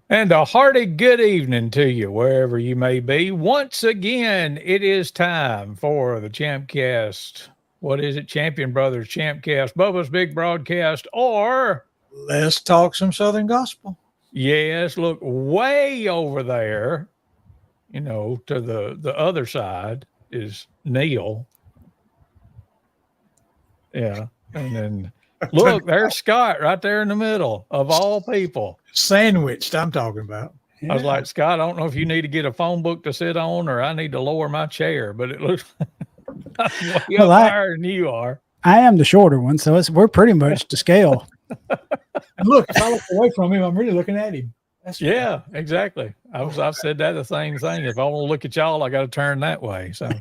And a hearty good evening to you, wherever you may be. Once again, it is time for the ChampCast. What is it? Champion Brothers ChampCast, Bubba's Big Broadcast, or Let's talk some Southern gospel. yes, look way over there, to the other side is Neal. Yeah. And then look, there's Scott right there in the middle of all people. Sandwiched, I'm talking about. I was like, Scott, I don't know if you need to get a phone book to sit on or I need to lower my chair, but it looks I'm way up higher than you are. I am the shorter one, so we're pretty much to scale. And look, if I look away from him, I'm really looking at him. Yeah, exactly. I've said that the same thing. If I want to look at y'all, I got to turn that way. So,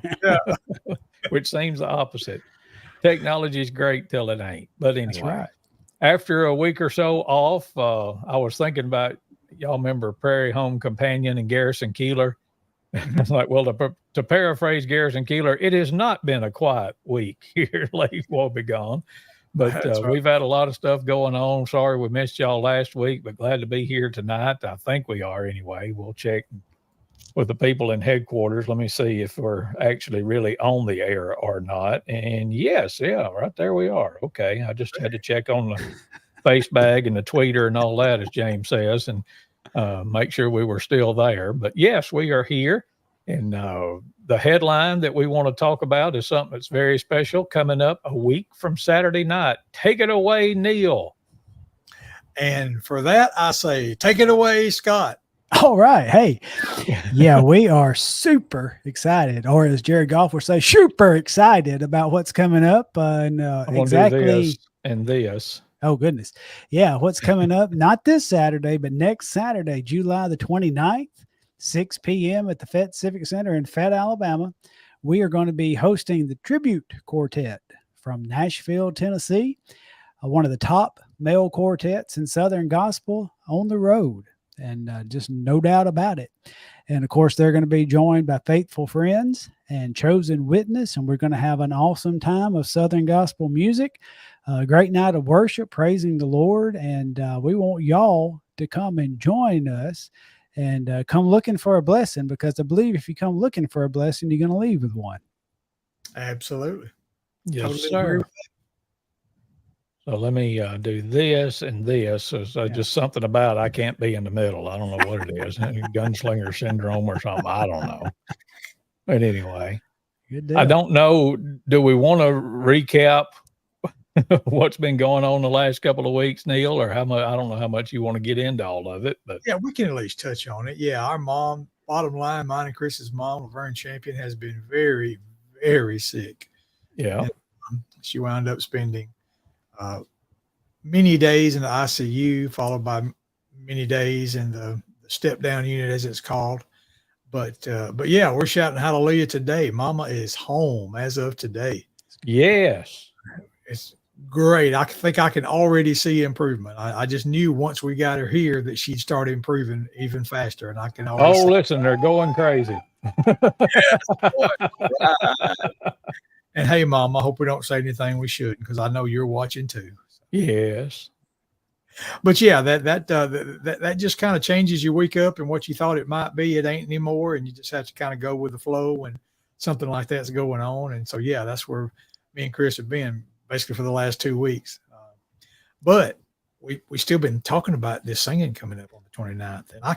which seems the opposite. Technology is great till it ain't. But anyway, right. After a week or so off, I was thinking about y'all remember Prairie Home Companion and Garrison Keeler. It's like, well, to paraphrase Garrison Keeler, it has not been a quiet week here lately. Won't be gone. But right. We've had a lot of stuff going on. Sorry we missed y'all last week, but glad to be here tonight. I think we are anyway. We'll check with the people in headquarters. Let me see if we're actually really on the air or not. And yes, yeah, right there we are. Okay. I just had to check on the face bag and the tweeter and all that, as James says, and make sure we were still there. But yes, we are here. And the headline that we want to talk about is something that's very special coming up a week from Saturday night. Take it away, Neal. And for that, I say, take it away, Scott. All right. Hey, yeah, we are super excited, or as Jared Goff would say, super excited about what's coming up. And exactly. This. Oh, goodness. Yeah, what's coming up, not this Saturday, but next Saturday, July the 29th. 6 p.m. at the Fett Civic Center in Fett, Alabama. We are going to be hosting the Tribute Quartet from Nashville, Tennessee, one of the top male quartets in Southern Gospel on the road, and just no doubt about it. And, of course, they're going to be joined by faithful friends and chosen witness, and we're going to have an awesome time of Southern Gospel music, a great night of worship, praising the Lord, and we want y'all to come and join us. And come looking for a blessing, because I believe if you come looking for a blessing, you're going to leave with one. Absolutely. Yes, totally sir. So let me do this and this. So just something about I can't be in the middle. I don't know what it is. Gunslinger syndrome or something. I don't know. But anyway, I don't know. Do we want to recap what's been going on the last couple of weeks, Neal, or how much? I don't know how much you want to get into all of it, but yeah, we can at least touch on it. Yeah, our mom, bottom line, mine and Chris's mom, Laverne Champion, has been very, very sick. Yeah, and, she wound up spending many days in the ICU, followed by many days in the step down unit, as it's called. But yeah, we're shouting hallelujah today. Mama is home as of today. Yes, it's great. I think I can already see improvement. I just knew once we got her here that she'd start improving even faster. And I can always listen, they're going crazy. And hey, Mom, I hope we don't say anything we shouldn't, because I know you're watching too. Yes. But yeah, that just kind of changes your week up, and what you thought it might be, it ain't anymore. And you just have to kind of go with the flow when something like that's going on. And so, yeah, that's where me and Chris have been basically for the last 2 weeks. But we still been talking about this singing coming up on the 29th. And I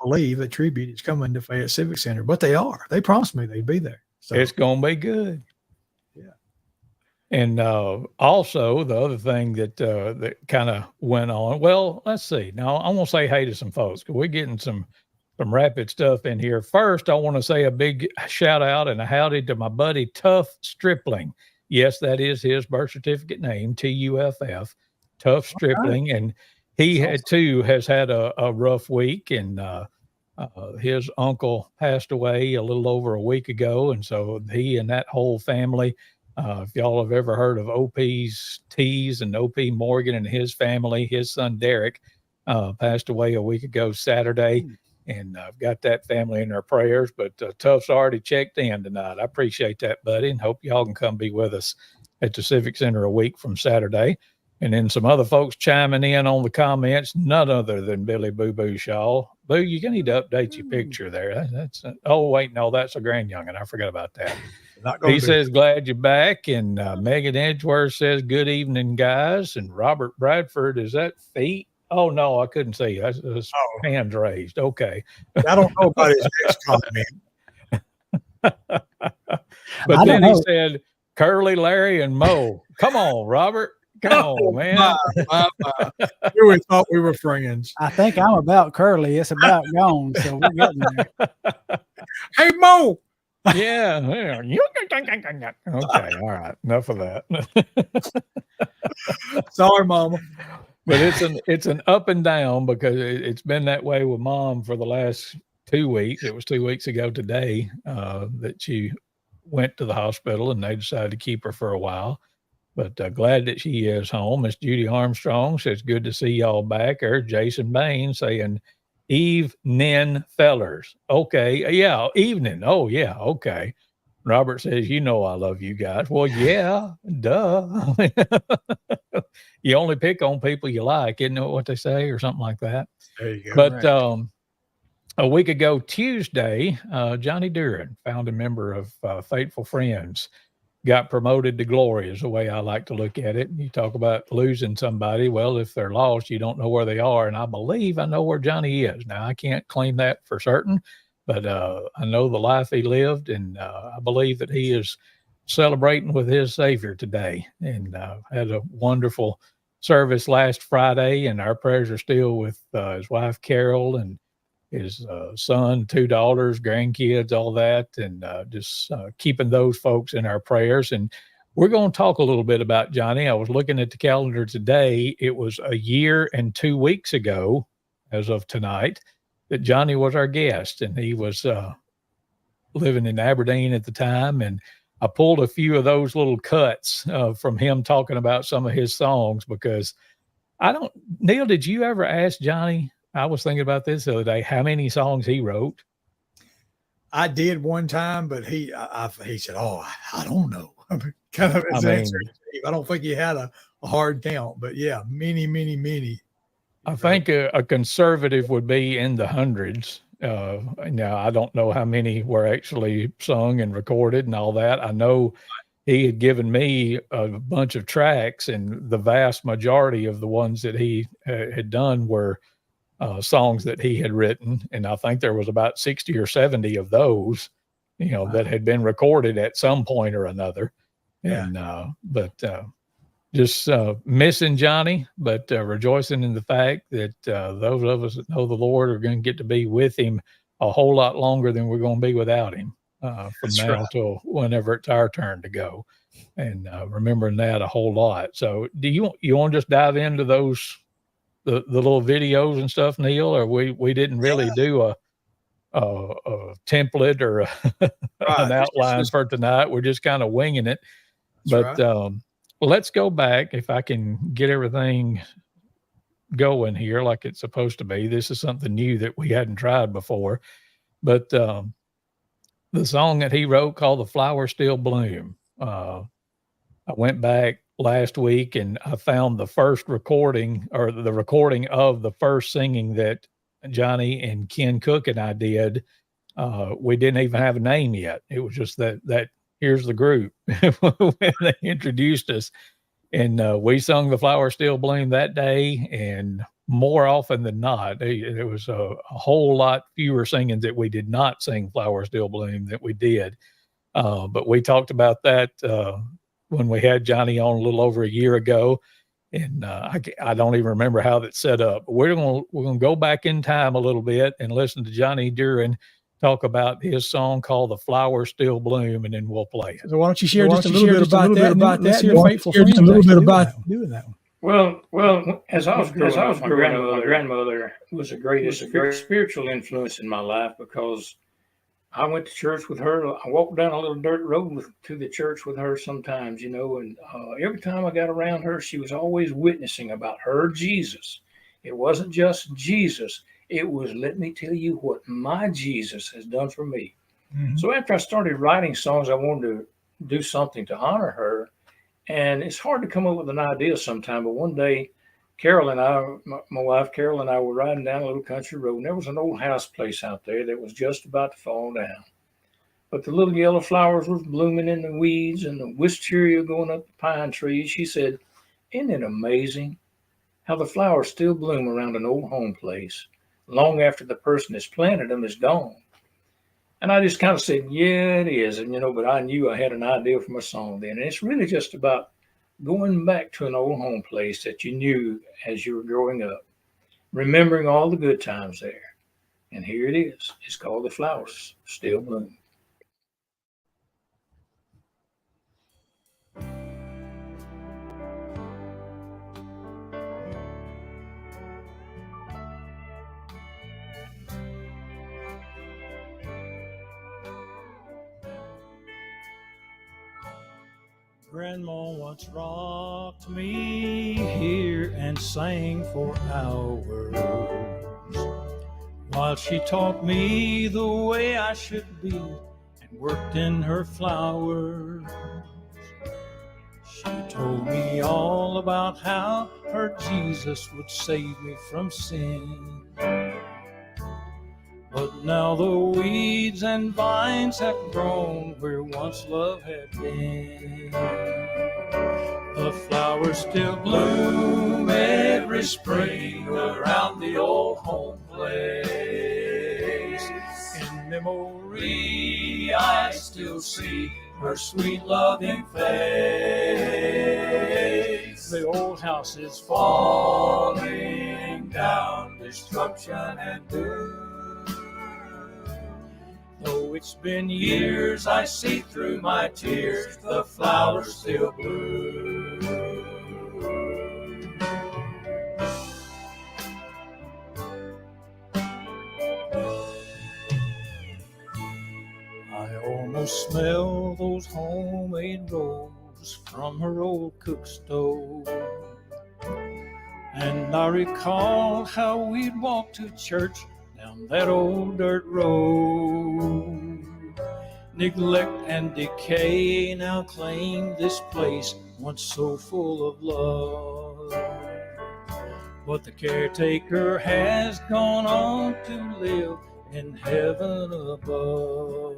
believe that Tribute is coming to Fayette Civic Center, but they are. They promised me they'd be there. So it's going to be good. Yeah. And also the other thing that kind of went on, well, let's see. Now I want to say hey to some folks, because we're getting some rapid stuff in here. First, I want to say a big shout out and a howdy to my buddy Tuff Stripling. Yes, that is his birth certificate name, Tuff, Tuff Stripling. Right. And he has had a rough week, and his uncle passed away a little over a week ago. And so he and that whole family, if y'all have ever heard of OP's Tees and OP Morgan and his family, his son Derek passed away a week ago Saturday. And I've got that family in their prayers, but Tuff's already checked in tonight. I appreciate that, buddy, and hope y'all can come be with us at the Civic Center a week from Saturday. And then some other folks chiming in on the comments, none other than Billy Boo Boo Shaw. Boo, you need to update your picture there. That's oh, wait, no, that's a grand youngin'. I forgot about that. He says, glad you're back. And Megan Edgeworth says, good evening, guys. And Robert Bradford, is that feet? Oh, no, I couldn't see. That's hands raised. Okay. I don't know about his next comment. But then he said, Curly, Larry, and Mo. Come on, Robert. Come on, man. Here we thought we were friends. I think I'm about Curly. It's about gone. So we're getting there. Hey, Mo. Yeah. Okay. All right. Enough of that. Sorry, Mama. But it's an up and down because it's been that way with Mom for the last 2 weeks. It was 2 weeks ago today that she went to the hospital, and they decided to keep her for a while. But glad that she is home. Miss Judy Armstrong says, good to see y'all back. There's Jason Bain saying, evening fellers. Okay. Yeah. Evening. Oh, yeah. Okay. Robert says, you know I love you guys. Well, yeah. Duh. You only pick on people you like. Isn't that what they say or something like that? There you go. But right. A week ago Tuesday, Johnny Duren, founding member of Faithful Friends, got promoted to glory is the way I like to look at it. You talk about losing somebody. Well, if they're lost, you don't know where they are. And I believe I know where Johnny is. Now, I can't claim that for certain, but I know the life he lived, and I believe that he is celebrating with his Savior today. And had a wonderful service last Friday, and our prayers are still with his wife, Carol, and his son, 2 daughters, grandkids, all that, and just keeping those folks in our prayers. And we're going to talk a little bit about Johnny. I was looking at the calendar today. It was a year and 2 weeks ago, as of tonight, that Johnny was our guest, and he was living in Aberdeen at the time. And I pulled a few of those little cuts from him talking about some of his songs, because Neal, did you ever ask Johnny? I was thinking about this the other day, how many songs he wrote. I did one time, but he said, oh, I don't know. Kind of his answer. I don't think he had a hard count, but yeah, many. I think a conservative would be in the hundreds. Now, I don't know how many were actually sung and recorded and all that. I know he had given me a bunch of tracks, and the vast majority of the ones that he had done were songs that he had written. And I think there was about 60 or 70 of those, wow, that had been recorded at some point or another. Yeah. And, just missing Johnny, but rejoicing in the fact that those of us that know the Lord are going to get to be with him a whole lot longer than we're going to be without him from That's now right. till whenever it's our turn to go. And remembering that a whole lot. So do you want to just dive into those the little videos and stuff, Neal, or we didn't really do a template or an outline for tonight. We're just kind of winging it. That's but right. Let's go back, if I can get everything going here like it's supposed to be. This is something new that we hadn't tried before. But the song that he wrote called The Flowers Still Bloom. I went back last week and I found the first recording, or the recording of the first singing that Johnny and Ken Cook and I did. We didn't even have a name yet. It was just that here's the group when they introduced us. And we sung The Flowers Still Bloom that day. And more often than not, it was a whole lot fewer singings that we did not sing Flowers Still Bloom that we did. But we talked about that when we had Johnny on a little over a year ago. And I don't even remember how that's set up. But we're gonna go back in time a little bit and listen to Johnny Duren talk about his song called The Flowers Still Bloom, and then we'll play it. So why don't you share just a little bit about that? Let's hear Faithful Friends just a little bit about doing that one. Well, as I was growing up, my grandmother was a great spiritual influence in my life, because I went to church with her. I walked down a little dirt road to the church with her sometimes, and every time I got around her, she was always witnessing about her Jesus. It wasn't just Jesus. It was, let me tell you what my Jesus has done for me. Mm-hmm. So after I started writing songs, I wanted to do something to honor her. And it's hard to come up with an idea sometime. But one day, Carol and I, my wife Carol and I, were riding down a little country road, and there was an old house place out there that was just about to fall down. But the little yellow flowers were blooming in the weeds, and the wisteria going up the pine trees. She said, "Isn't it amazing how the flowers still bloom around an old home place long after the person that's planted them is gone?" And I just kind of said, "Yeah, it is." And, but I knew I had an idea for my song then. And it's really just about going back to an old home place that you knew as you were growing up, remembering all the good times there. And here it is. It's called The Flowers Still Bloom. Grandma once rocked me here and sang for hours while she taught me the way I should be and worked in her flowers. She told me all about how her Jesus would save me from sin. But now the weeds and vines have grown where once love had been. The flowers still bloom every spring around the old home place. In memory I still see her sweet loving face. The old house is falling down, destruction and doom. Though it's been years, I see through my tears, the flowers still bloom. I almost smell those homemade rolls from her old cook stove. And I recall how we'd walk to church down that old dirt road. Neglect and decay now claim this place once so full of love. But the caretaker has gone on to live in heaven above.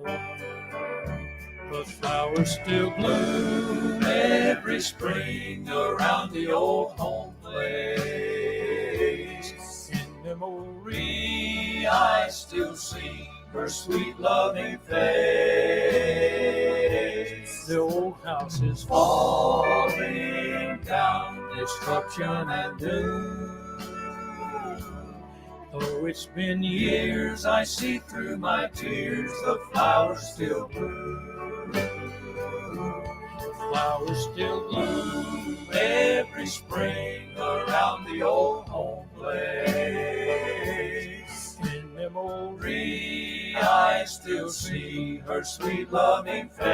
But flowers still bloom every spring around the old home place. In memory I still see her sweet loving face. The old house is falling down, destruction and doom. Though it's been years, I see through my tears, the flowers still bloom. Flowers still bloom every spring around the old home place. In memory, I still see her sweet loving face.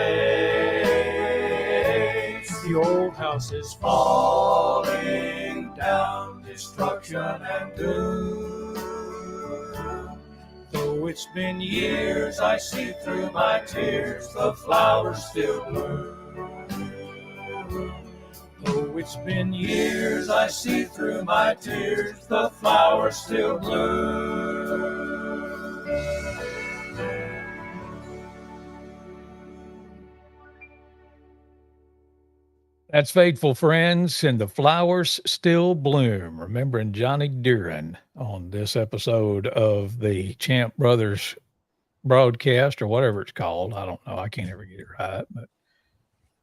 The old house is falling down, destruction and doom. Though it's been years, I see through my tears, the flowers still bloom. Though it's been years, I see through my tears, the flowers still bloom. That's Faithful Friends and the Flowers Still Bloom. Remembering Johnny Duren on this episode of the Champ Brothers broadcast, or whatever it's called. I don't know. I can't ever get it right. But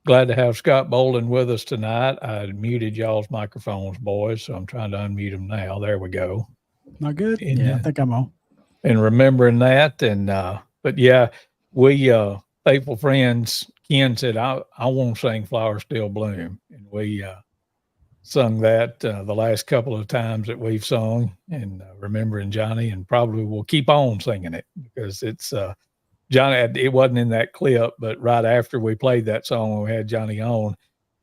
glad to have Scott Bolden with us tonight. I muted y'all's microphones, boys, so I'm trying to unmute them now. There we go. Not good? And, Yeah, I think I'm on. And remembering that. And but yeah, we Faithful Friends, Ken said, I want to sing Flowers Still Bloom. And we sung that the last couple of times that we've sung, and remembering Johnny, and probably will keep on singing it because it's Johnny. It wasn't in that clip, but right after we played that song, when we had Johnny on,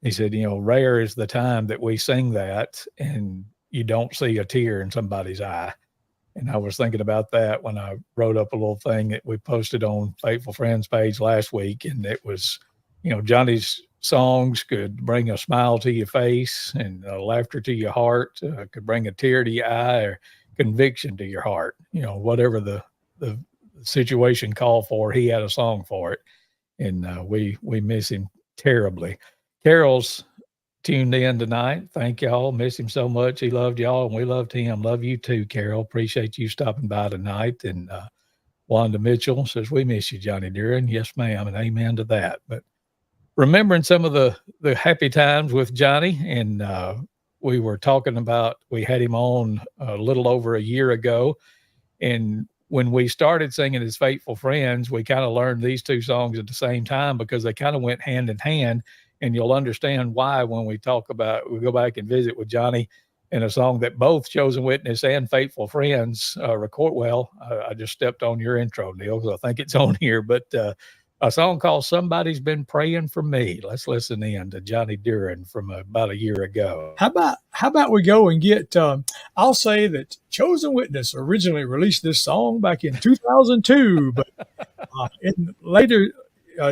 he said, rare is the time that we sing that and you don't see a tear in somebody's eye. And I was thinking about that when I wrote up a little thing that we posted on Faithful Friends page last week. And it was Johnny's songs could bring a smile to your face and laughter to your heart, could bring a tear to your eye or conviction to your heart. Whatever the situation called for, he had a song for it. And we miss him terribly. Carol's tuned in tonight. Thank y'all. Miss him so much. He loved y'all and we loved him. Love you too, Carol. Appreciate you stopping by tonight. And Wanda Mitchell says, we miss you, Johnny Duren. Yes, ma'am. And amen to that. But remembering some of the happy times with Johnny, and we were talking about, we had him on a little over a year ago. And when we started singing his Faithful Friends, we kind of learned these two songs at the same time because they kind of went hand in hand. And you'll understand why when we go back and visit with Johnny in a song that both Chosen Witness and Faithful Friends record. Well, I just stepped on your intro, Neal, because I think it's on here. But a song called Somebody's Been Praying for Me. Let's listen in to Johnny Duren from about a year ago. How about we go and get, I'll say that Chosen Witness originally released this song back in 2002, but in later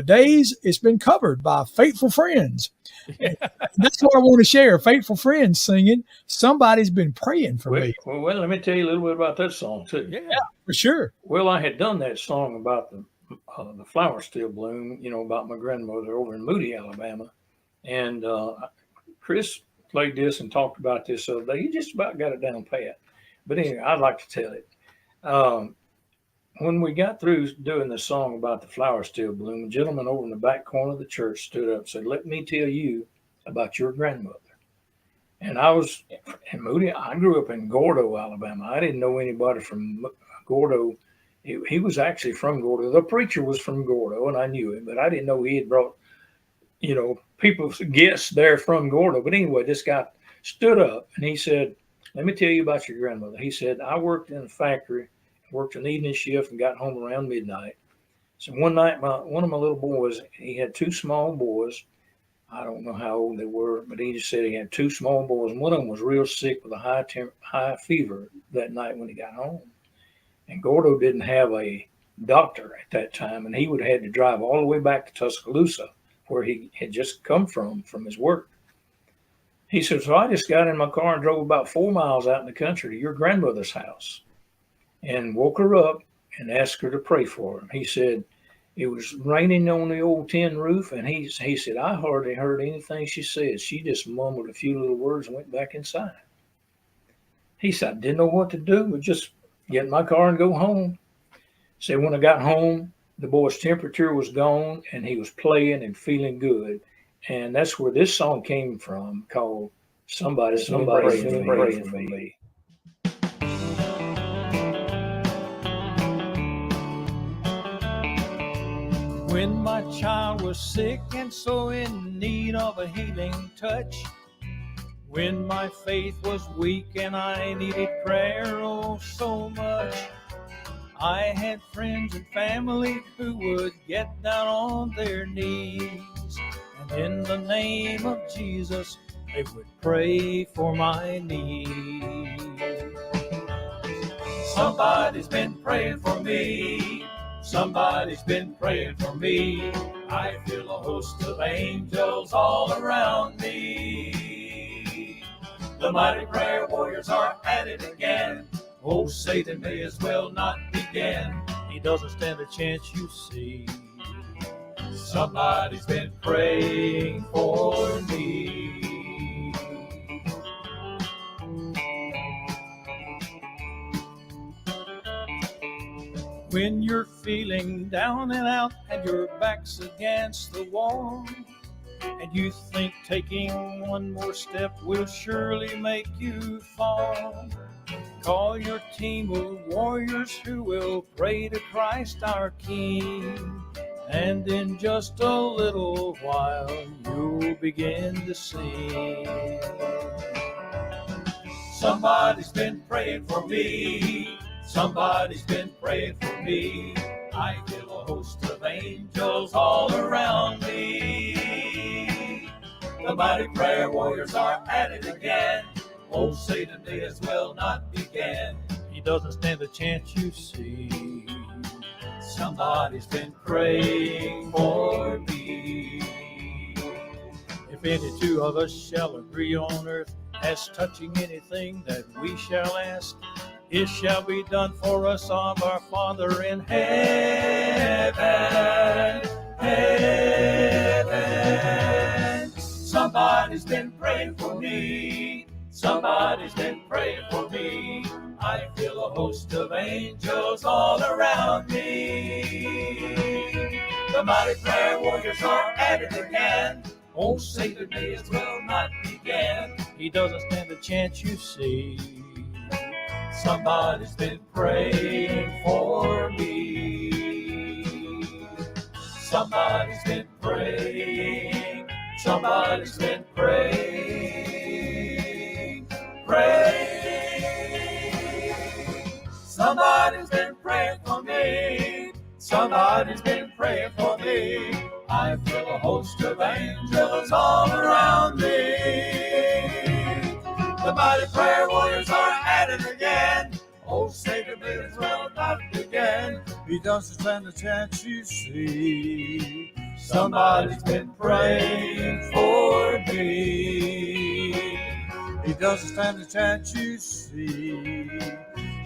days, it's been covered by Faithful Friends. And that's what I want to share. Faithful Friends singing, Somebody's Been Praying for Me. Well, let me tell you a little bit about that song, too. Yeah, for sure. Well, I had done that song about the flowers still bloom, about my grandmother over in Moody, Alabama. And Chris played this and talked about this the other day. He just about got it down pat. But anyway, I'd like to tell it. When we got through doing the song about the flowers still bloom, a gentleman over in the back corner of the church stood up and said, let me tell you about your grandmother. And I was in Moody. I grew up in Gordo, Alabama. I didn't know anybody from Gordo. He was actually from Gordo. The preacher was from Gordo, and I knew him, but I didn't know he had brought, people, guests there from Gordo. But anyway, this guy stood up, and he said, let me tell you about your grandmother. He said, I worked in a factory, worked an evening shift, and got home around midnight. So one night, one of my little boys, he had two small boys. I don't know how old they were, but he just said he had two small boys, and one of them was real sick with a high fever that night when he got home. And Gordo didn't have a doctor at that time, and he would have had to drive all the way back to Tuscaloosa, where he had just come from his work. He said, so I just got in my car and drove about 4 miles out in the country to your grandmother's house and woke her up and asked her to pray for him. He said, it was raining on the old tin roof, and he said, I hardly heard anything she said. She just mumbled a few little words and went back inside. He said, I didn't know what to do, but just get in my car and go home. So when I got home, the boy's temperature was gone and he was playing and feeling good. And that's where this song came from, called Somebody's Been Praying for Me. When my child was sick and so in need of a healing touch, when my faith was weak and I needed prayer oh so much, I had friends and family who would get down on their knees, and in the name of Jesus they would pray for my needs. Somebody's been praying for me. Somebody's been praying for me. I feel a host of angels all around me. The mighty prayer warriors are at it again. Oh, Satan may as well not begin. He doesn't stand a chance, you see. Somebody's been praying for me. When you're feeling down and out and your back's against the wall, and you think taking one more step will surely make you fall, call your team of warriors who will pray to Christ our King, and in just a little while you'll begin to sing. Somebody's been praying for me. Somebody's been praying for me. I feel a host of angels all around me. The mighty prayer warriors are at it again. Oh, Satan may as well not begin. He doesn't stand a chance, you see. Somebody's been praying for me. if any two of us shall agree on earth as touching anything that we shall ask, it shall be done for us of our Father in heaven. Heaven. Somebody's been praying for me. Somebody's been praying for me. I feel a host of angels all around me. The mighty prayer warriors are at it again. Oh, say the days will not begin. He doesn't stand a chance, you see. Somebody's been praying for me. Somebody's been praying. Somebody's been praying. Praying. Somebody's been praying for me. Somebody's been praying for me. I feel a host of angels all around me. The mighty prayer warriors are at it again. Oh, Savior, may his will not begin. He doesn't stand a chance, you see. Somebody's been praying for me. He doesn't stand a chance, you see.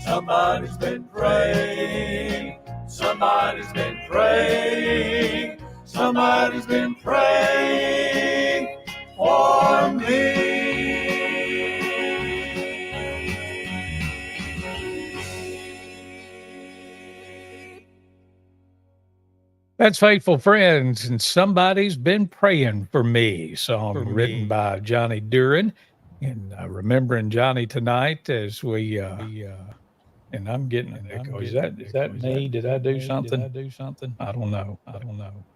Somebody's been praying. Somebody's been praying. Somebody's been praying for me. That's Faithful Friends, and Somebody's Been Praying for Me, song written by Johnny Duren. And remembering Johnny tonight as we, and I'm getting an echo. Is that me? Did I do something? I don't know.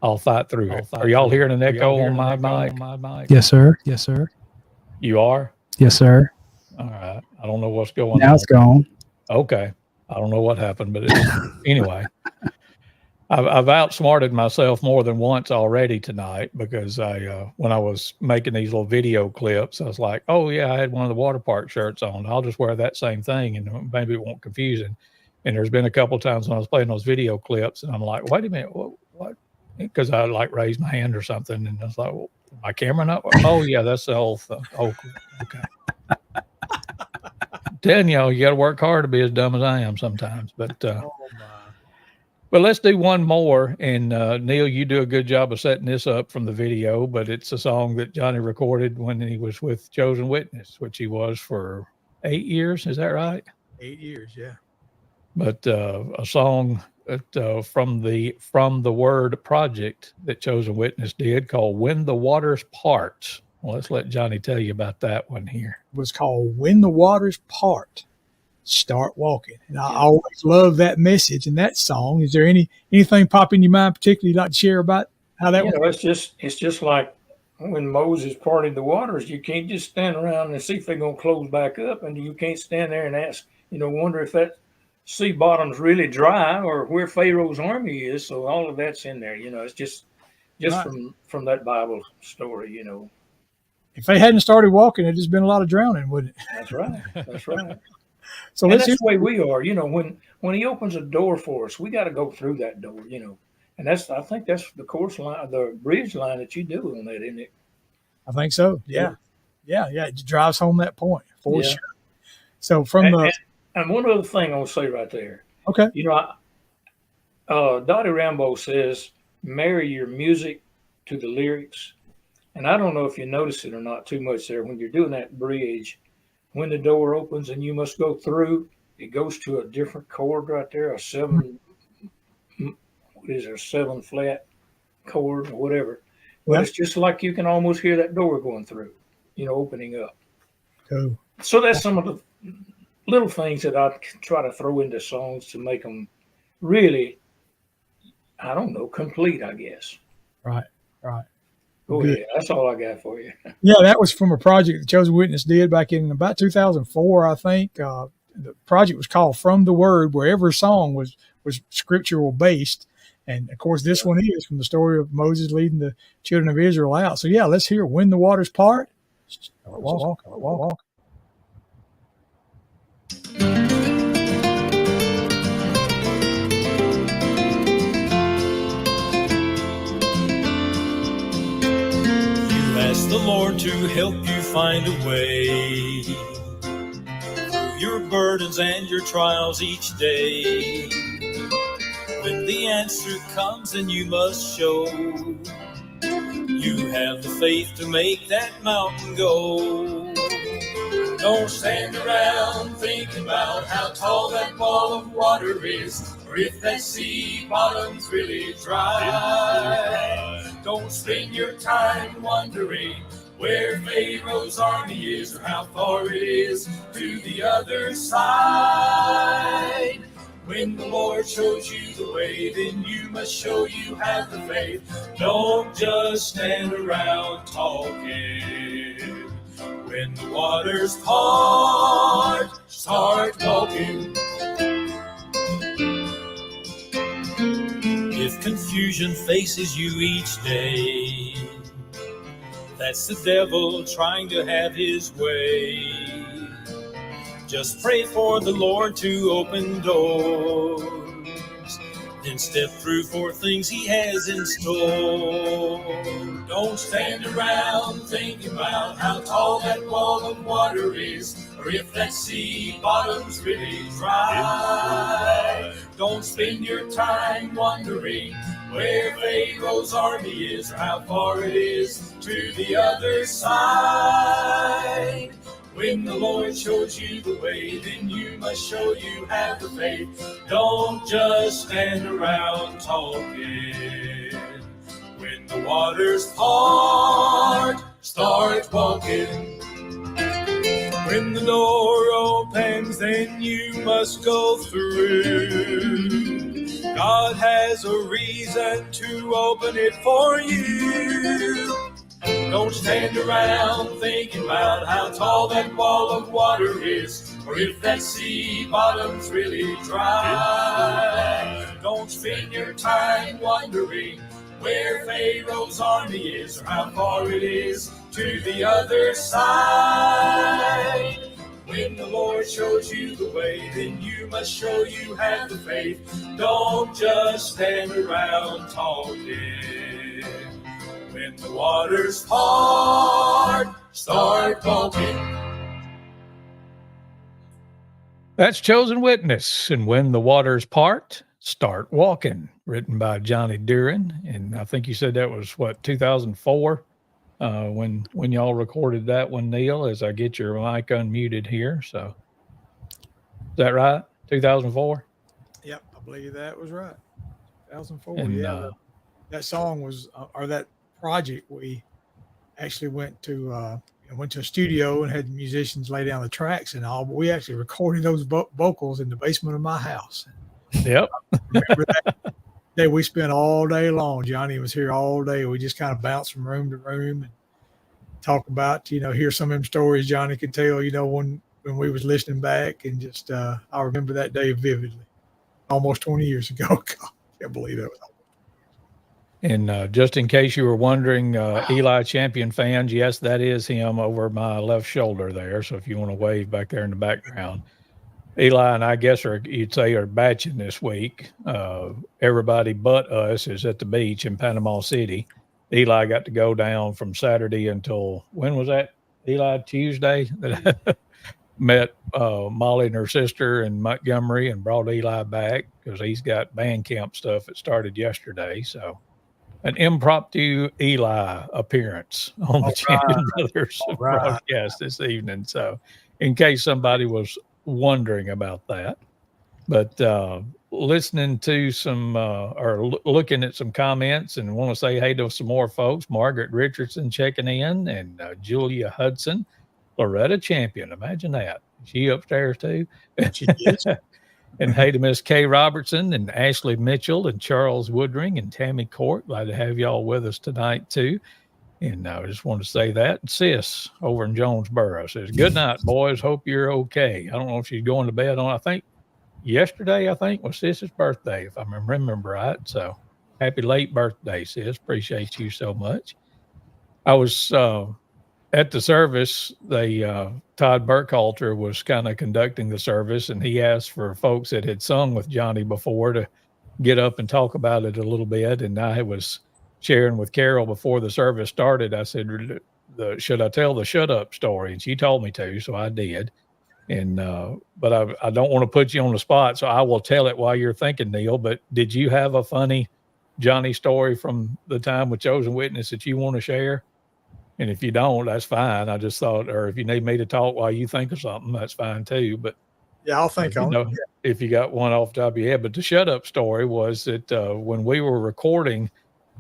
I'll fight through it. Are y'all hearing an echo on my mic? Yes, sir. Yes, sir. You are? Yes, sir. All right. I don't know what's going on. Now it's gone. Okay. I don't know what happened, but anyway. I've outsmarted myself more than once already tonight because when I was making these little video clips, I was like, oh yeah, I had one of the water park shirts on. I'll just wear that same thing and maybe it won't confuse him. And there's been a couple of times when I was playing those video clips and I'm like, wait a minute, what? Because I like raised my hand or something. And I was like, well, my camera not? Oh yeah, that's the whole thing. Oh, okay. Telling y'all, you got to work hard to be as dumb as I am sometimes, but, But let's do one more. And Neal, you do a good job of setting this up from the video, but it's a song that Johnny recorded when he was with Chosen Witness, which he was for 8 years. Is that right? 8 years, yeah. But a song that, from the Word project that Chosen Witness did called When the Waters Part. Well, let's let Johnny tell you about that one here. It was called When the Waters Part, Start Walking. And I always love that message and that song. Is there anything pop in your mind particularly you'd like to share about how that was? It's just like when Moses parted the waters. You can't just stand around and see if they're going to close back up, and you can't stand there and ask, wonder if that sea bottom's really dry or where Pharaoh's army is. So all of that's in there. It's just right. from that Bible story. If they hadn't started walking, it'd just been a lot of drowning, wouldn't it? That's right. That's right. So that's the way we are, when he opens a door for us, we got to go through that door, and I think that's the course line, the bridge line that you do on that, isn't it? I think so. Yeah. It drives home that point for sure. So and one other thing I'll say right there. Okay. Dottie Rambo says, marry your music to the lyrics. And I don't know if you notice it or not too much there when you're doing that bridge. When the door opens and you must go through, it goes to a different chord right there, a 7 flat chord or whatever. But it's just like you can almost hear that door going through, opening up. Cool. So that's some of the little things that I try to throw into songs to make them really, I don't know, complete, I guess. Right. Oh, yeah, that's all I got for you. Yeah, that was from a project the Chosen Witness did back in about 2004, I think. The project was called From the Word, where every song was scriptural based. And, of course, this one is from the story of Moses leading the children of Israel out. So, yeah, let's hear When the Waters Part. Walk. The Lord Lord to help you find a way through your burdens and your trials each day. When the answer comes, then you must show you have the faith to make that mountain go. Don't stand around thinking about how tall that wall of water is, or if that sea bottom's really dry. Don't spend your time wondering where Pharaoh's army is, or how far it is to the other side. When the Lord shows you the way, then you must show you have the faith. Don't just stand around talking. When the waters part, start walking. If confusion faces you each day, that's the devil trying to have his way. Just pray for the Lord to open doors, then step through for things he has in store. Don't stand around thinking about how tall that wall of water is, or if that sea bottom's really dry. Don't spend your time wondering where Pharaoh's army is, or how far it is to the other side. When the Lord shows you the way, then you must show you have the faith. Don't just stand around talking. When the waters part, start walking. When the door opens, then you must go through. God has a reason to open it for you. Don't stand around thinking about how tall that wall of water is, or if that sea bottom's really dry. Don't spend your time wondering where Pharaoh's army is, or how far it is to the other side. When the Lord shows you the way, then you must show you have the faith. Don't just stand around talking. When the waters part, start walking. That's Chosen Witness, and When the Waters Part, Start Walking, written by Johnny Duren. And I think you said that was, 2004, when y'all recorded that one, Neal, as I get your mic unmuted here. So is that right? 2004? Yep, I believe that was right. 2004, And, yeah. That song was, or that project, we actually went to a studio and had musicians lay down the tracks and all, but we actually recorded those vocals in the basement of my house. Yep. Remember that day we spent all day long. Johnny was here all day. We just kind of bounced from room to room and talk about, hear some of them stories Johnny could tell, when we was listening back, and just, I remember that day vividly, almost 20 years ago. God, I can't believe it. And just in case you were wondering, Eli Champion fans, yes, that is him over my left shoulder there. So if you want to wave back there in the background, Eli and I guess you'd say are batching this week. Everybody but us is at the beach in Panama City. Eli got to go down from Saturday until, when was that, Eli? Tuesday? Met Molly and her sister in Montgomery and brought Eli back because he's got band camp stuff that started yesterday. So an impromptu Eli appearance on the Champion Brothers broadcast this evening. So in case somebody was wondering about that, but listening to some looking at some comments, and want to say hey to some more folks. Margaret Richardson checking in, and Julia Hudson, Loretta Champion. Imagine that. She upstairs too. She is. And hey to Miss Kay Robertson and Ashley Mitchell and Charles Woodring and Tammy Court. Glad to have y'all with us tonight too. And I just want to say that. And Sis over in Jonesboro says, good night, boys. Hope you're okay. I don't know if she's going to bed on, I think yesterday, was Sis's birthday, if I remember right. So happy late birthday, Sis. Appreciate you so much. I was at the service. Todd Burkhalter was kind of conducting the service, and he asked for folks that had sung with Johnny before to get up and talk about it a little bit. And I was sharing with Carol before the service started. I said, should I tell the shut up story? And she told me to, so I did. And but I don't want to put you on the spot, so I will tell it while you're thinking, Neal. But did you have a funny Johnny story from the time with Chosen Witness that you want to share? And if you don't, that's fine. I just thought, or if you need me to talk while you think of something, that's fine too. But Yeah, I'll think on it. If you got one off the top of your head. But the shut up story was that when we were recording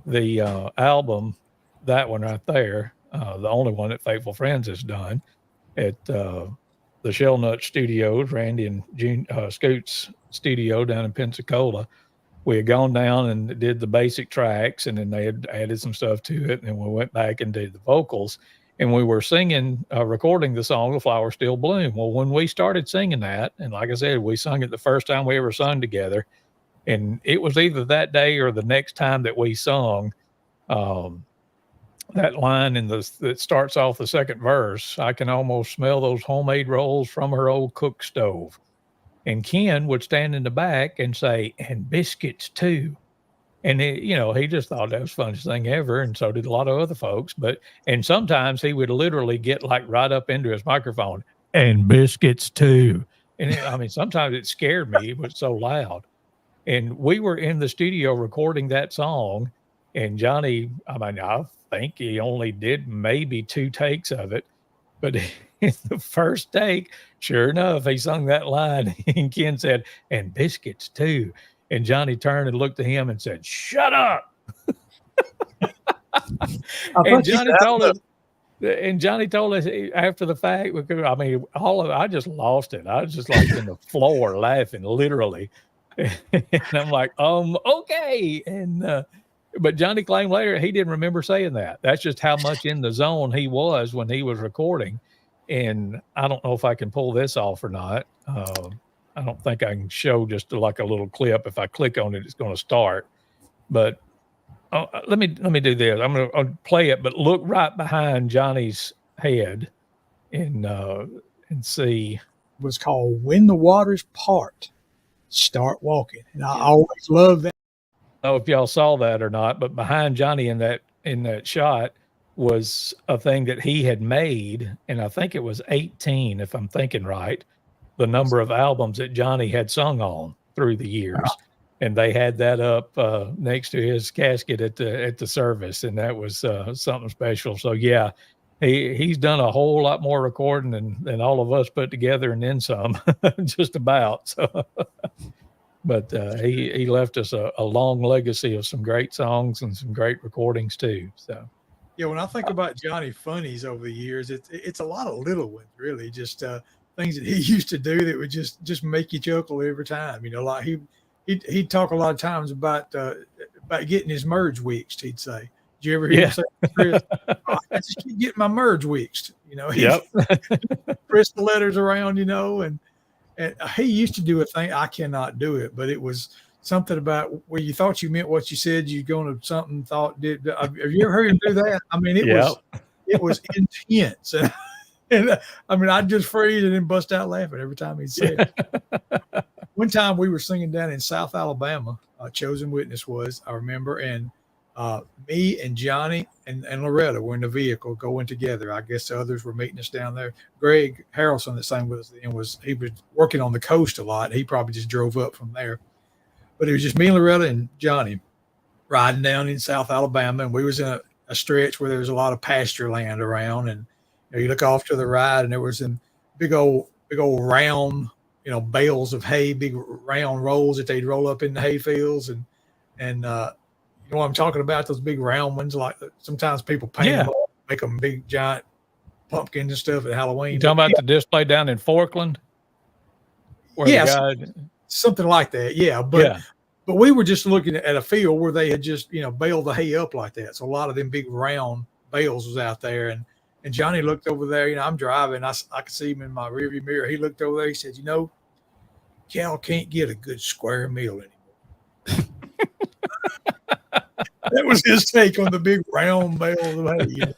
the album, that one right there, the only one that Faithful Friends has done at the Shellnut Studios, Randy and Scoot's studio down in Pensacola. We had gone down and did the basic tracks, and then they had added some stuff to it, and then we went back and did the vocals, and we were singing, recording the song, The Flowers Still Bloom. Well, when we started singing that, and like I said, we sung it the first time we ever sung together, and it was either that day or the next time that we sung that line that starts off the second verse, I can almost smell those homemade rolls from her old cook stove. And Ken would stand in the back and say, and biscuits too. And he just thought that was the funniest thing ever. And so did a lot of other folks. And sometimes he would literally get like right up into his microphone, and biscuits too. And sometimes it scared me. It was so loud. And we were in the studio recording that song, and Johnny, I think he only did maybe 2 takes of it, but in the first take, sure enough, he sung that line, and Ken said, and biscuits too. And Johnny turned and looked at him and said, shut up. And Johnny told us after the fact, because I just lost it. I was just like in the floor laughing, literally. And I'm like, okay. And but Johnny claimed later he didn't remember saying that. That's just how much in the zone he was when he was recording. And I don't know if I can pull this off or not. I don't think I can show just like a little clip. If I click on it, it's going to start. But let me do this. I'm going to play it, but look right behind Johnny's head and see. It was called When the Waters Part, Start Walking. And I always love that. I don't know if y'all saw that or not, but behind Johnny in that shot was a thing that he had made, and I think it was 18, if I'm thinking right, the number of albums that Johnny had sung on through the years. Wow. And they had that up next to his casket at the service, and that was something special. So yeah, he's done a whole lot more recording than all of us put together, and then some, just about. So, but he left us a long legacy of some great songs and some great recordings too. So. Yeah, when I think about Johnny funnies over the years, it's a lot of little ones, really, just things that he used to do that would just make you chuckle every time. Like he'd talk a lot of times about getting his merge wixed. He'd say, "Did you ever hear him say, Chris, I just keep getting my merge wixed?" Yep. Press the letters around, and he used to do a thing. I cannot do it, but it was something about where you thought you meant what you said. You're going to something thought did. Have you ever heard him do that? It was intense. And I'd just freeze and then bust out laughing every time he'd say it. One time we were singing down in South Alabama, Chosen Witness was, I remember, and me and Johnny and Loretta were in the vehicle going together. I guess the others were meeting us down there. Greg Harrelson that sang with us then he was working on the coast a lot. He probably just drove up from there. But it was just me and Loretta and Johnny riding down in South Alabama, and we was in a stretch where there was a lot of pasture land around, and you look off to the right, and there was some big old round, bales of hay, big round rolls that they'd roll up in the hay fields, and you know what I'm talking about? Those big round ones, like sometimes people paint them up, make them big giant pumpkins and stuff at Halloween. You talking about the display down in Forkland? Something like that, yeah. But we were just looking at a field where they had just, baled the hay up like that. So a lot of them big round bales was out there. And Johnny looked over there, I'm driving. I could see him in my rearview mirror. He looked over there. He said, Cal can't get a good square meal anymore. That was his take on the big round bales of hay.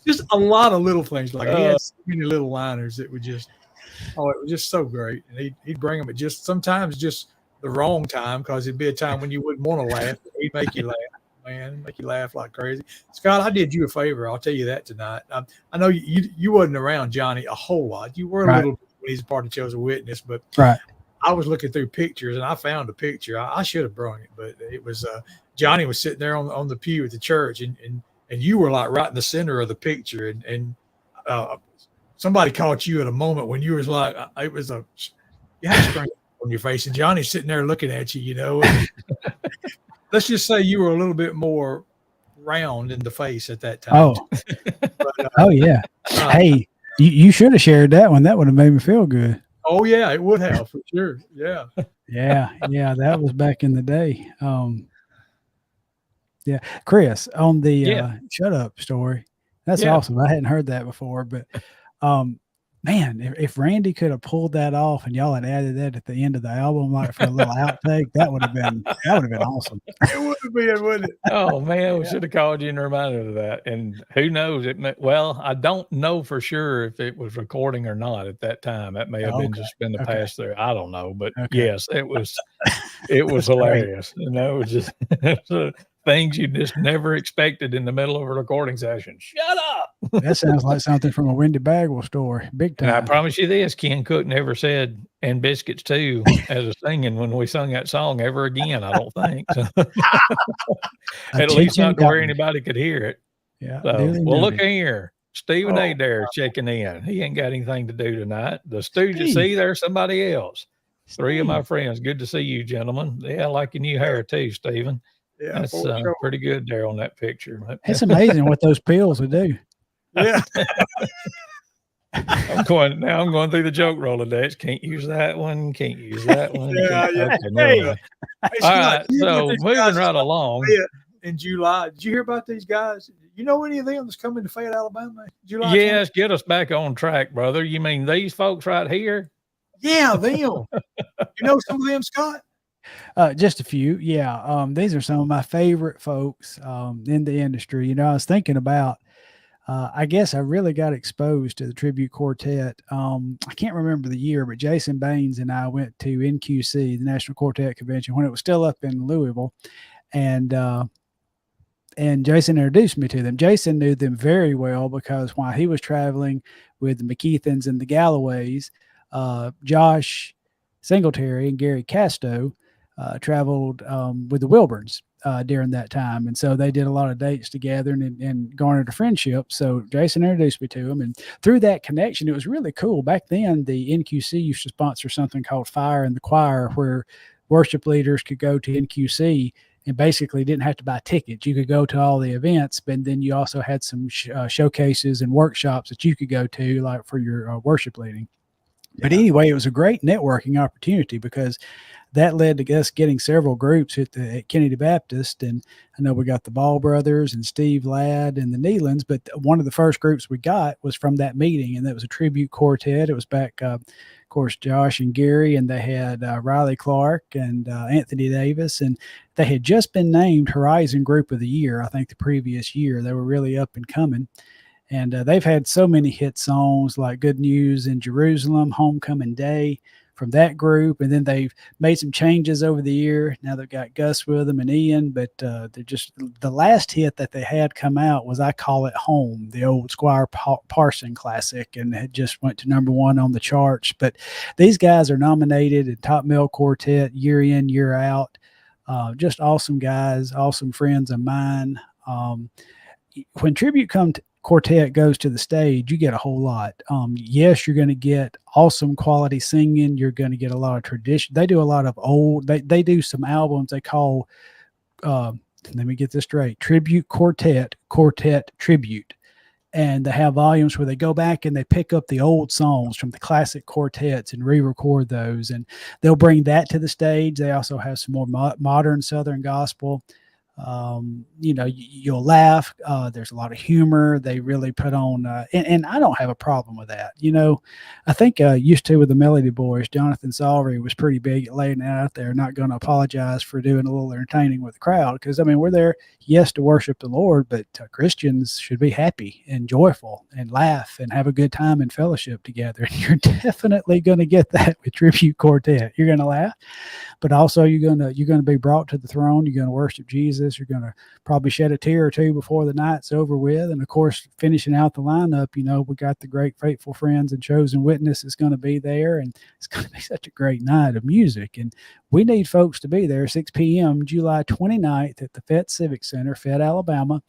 Just a lot of little things. Like he had so many little liners that would just, it was just so great. And he'd bring them at sometimes just the wrong time, because it'd be a time when you wouldn't want to laugh. He'd make you laugh. man. Make you laugh like crazy. Scott, I did you a favor. I'll tell you that tonight. I know you wasn't around Johnny a whole lot. You were a little bit when he's part of Chosen Witness, but I was looking through pictures and I found a picture. I should have brought it, but it was Johnny was sitting there on the pew at the church, and you were like right in the center of the picture, and somebody caught you at a moment when you was like, it was you had a string on your face, and Johnny's sitting there looking at you, and let's just say you were a little bit more round in the face at that time. Oh, but, yeah. Hey, you should have shared that one. That would have made me feel good. Oh yeah, it would have for sure. Yeah. Yeah. That was back in the day. Yeah, Chris, on the Shut Up story. That's awesome. I hadn't heard that before, but man, if Randy could have pulled that off and y'all had added that at the end of the album, like for a little outtake, that would have been awesome. It would have been, wouldn't it? Oh man, we should have called you and reminded of that. And who knows? I don't know for sure if it was recording or not at that time. That may have been the pass through. I don't know, but yes, it was. It was hilarious. It was just things you just never expected in the middle of a recording session. Shut up. That sounds like something from a Wendy Bagwell story. Big time. And I promise you this, Ken Cook never said "and biscuits too" as a singing when we sung that song ever again. I don't think. So. At least not to where anybody could hear it. Yeah. So, look here. Stephen Adair checking in. He ain't got anything to do tonight. The Stooges, see, there's somebody else. Three of my friends. Good to see you, gentlemen. Yeah, I like your new hair too, Stephen. Yeah, that's pretty good there on that picture. It's amazing what those pills would do. Yeah. I'm going through the joke Rolodex. Can't use that one. Can't use that one. Hey, all right. So moving right along. In July, did you hear about these guys? You know any of them that's coming to Fayette, Alabama? July. Yes, 20? Get us back on track, brother. You mean these folks right here? Yeah, them. You know some of them, Scott? Just a few. Yeah. These are some of my favorite folks in the industry. I was thinking about, I guess I really got exposed to the tribute quartet. I can't remember the year, but Jason Baines and I went to NQC, the National Quartet Convention, when it was still up in Louisville. And Jason introduced me to them. Jason knew them very well because while he was traveling with the McKeithans and the Galloways, Josh Singletary and Gary Casto traveled with the Wilburns during that time. And so they did a lot of dates together and garnered a friendship. So Jason introduced me to him. And through that connection, it was really cool. Back then, the NQC used to sponsor something called Fire in the Choir, where worship leaders could go to NQC and basically didn't have to buy tickets. You could go to all the events, but then you also had some showcases and workshops that you could go to, like for your worship leading. Yeah. But anyway, it was a great networking opportunity because that led to us getting several groups at Kennedy Baptist. And I know we got the Ball Brothers and Steve Ladd and the Nealans, but one of the first groups we got was from that meeting, and that was a tribute quartet. It was back, of course, Josh and Gary, and they had Riley Clark and Anthony Davis, and they had just been named Horizon Group of the Year, I think the previous year. They were really up and coming. And they've had so many hit songs like Good News in Jerusalem, Homecoming Day from that group. And then they've made some changes over the year. Now they've got Gus with them and Ian, but they're just, the last hit that they had come out was I Call It Home, the old Squire Parson classic, and it just went to #1 on the charts. But these guys are nominated in Top Male Quartet year in, year out. Just awesome guys, awesome friends of mine. When Tribute Quartet goes to the stage, you get a whole lot. Yes, you're going to get awesome quality singing. You're going to get a lot of tradition. They do a lot of old, they do some albums they call, let me get this straight, Tribute Quartet Tribute. And they have volumes where they go back and they pick up the old songs from the classic quartets and re-record those. And they'll bring that to the stage. They also have some more modern Southern gospel. You'll laugh. There's a lot of humor. They really put on, and I don't have a problem with that. I think used to with the Melody Boys, Jonathan Salvery was pretty big at laying it out there, not going to apologize for doing a little entertaining with the crowd. Because, we're there, yes, to worship the Lord, but Christians should be happy and joyful and laugh and have a good time and fellowship together. And you're definitely going to get that with Tribute Quartet. You're going to laugh, but also you're going to be brought to the throne. You're going to worship Jesus. Jesus. You're going to probably shed a tear or two before the night's over with. And of course, finishing out the lineup, we got the great Faithful Friends and Chosen Witness is going to be there. And it's going to be such a great night of music. And we need folks to be there, 6 p.m., July 29th at the Fett Civic Center, Fett, Alabama.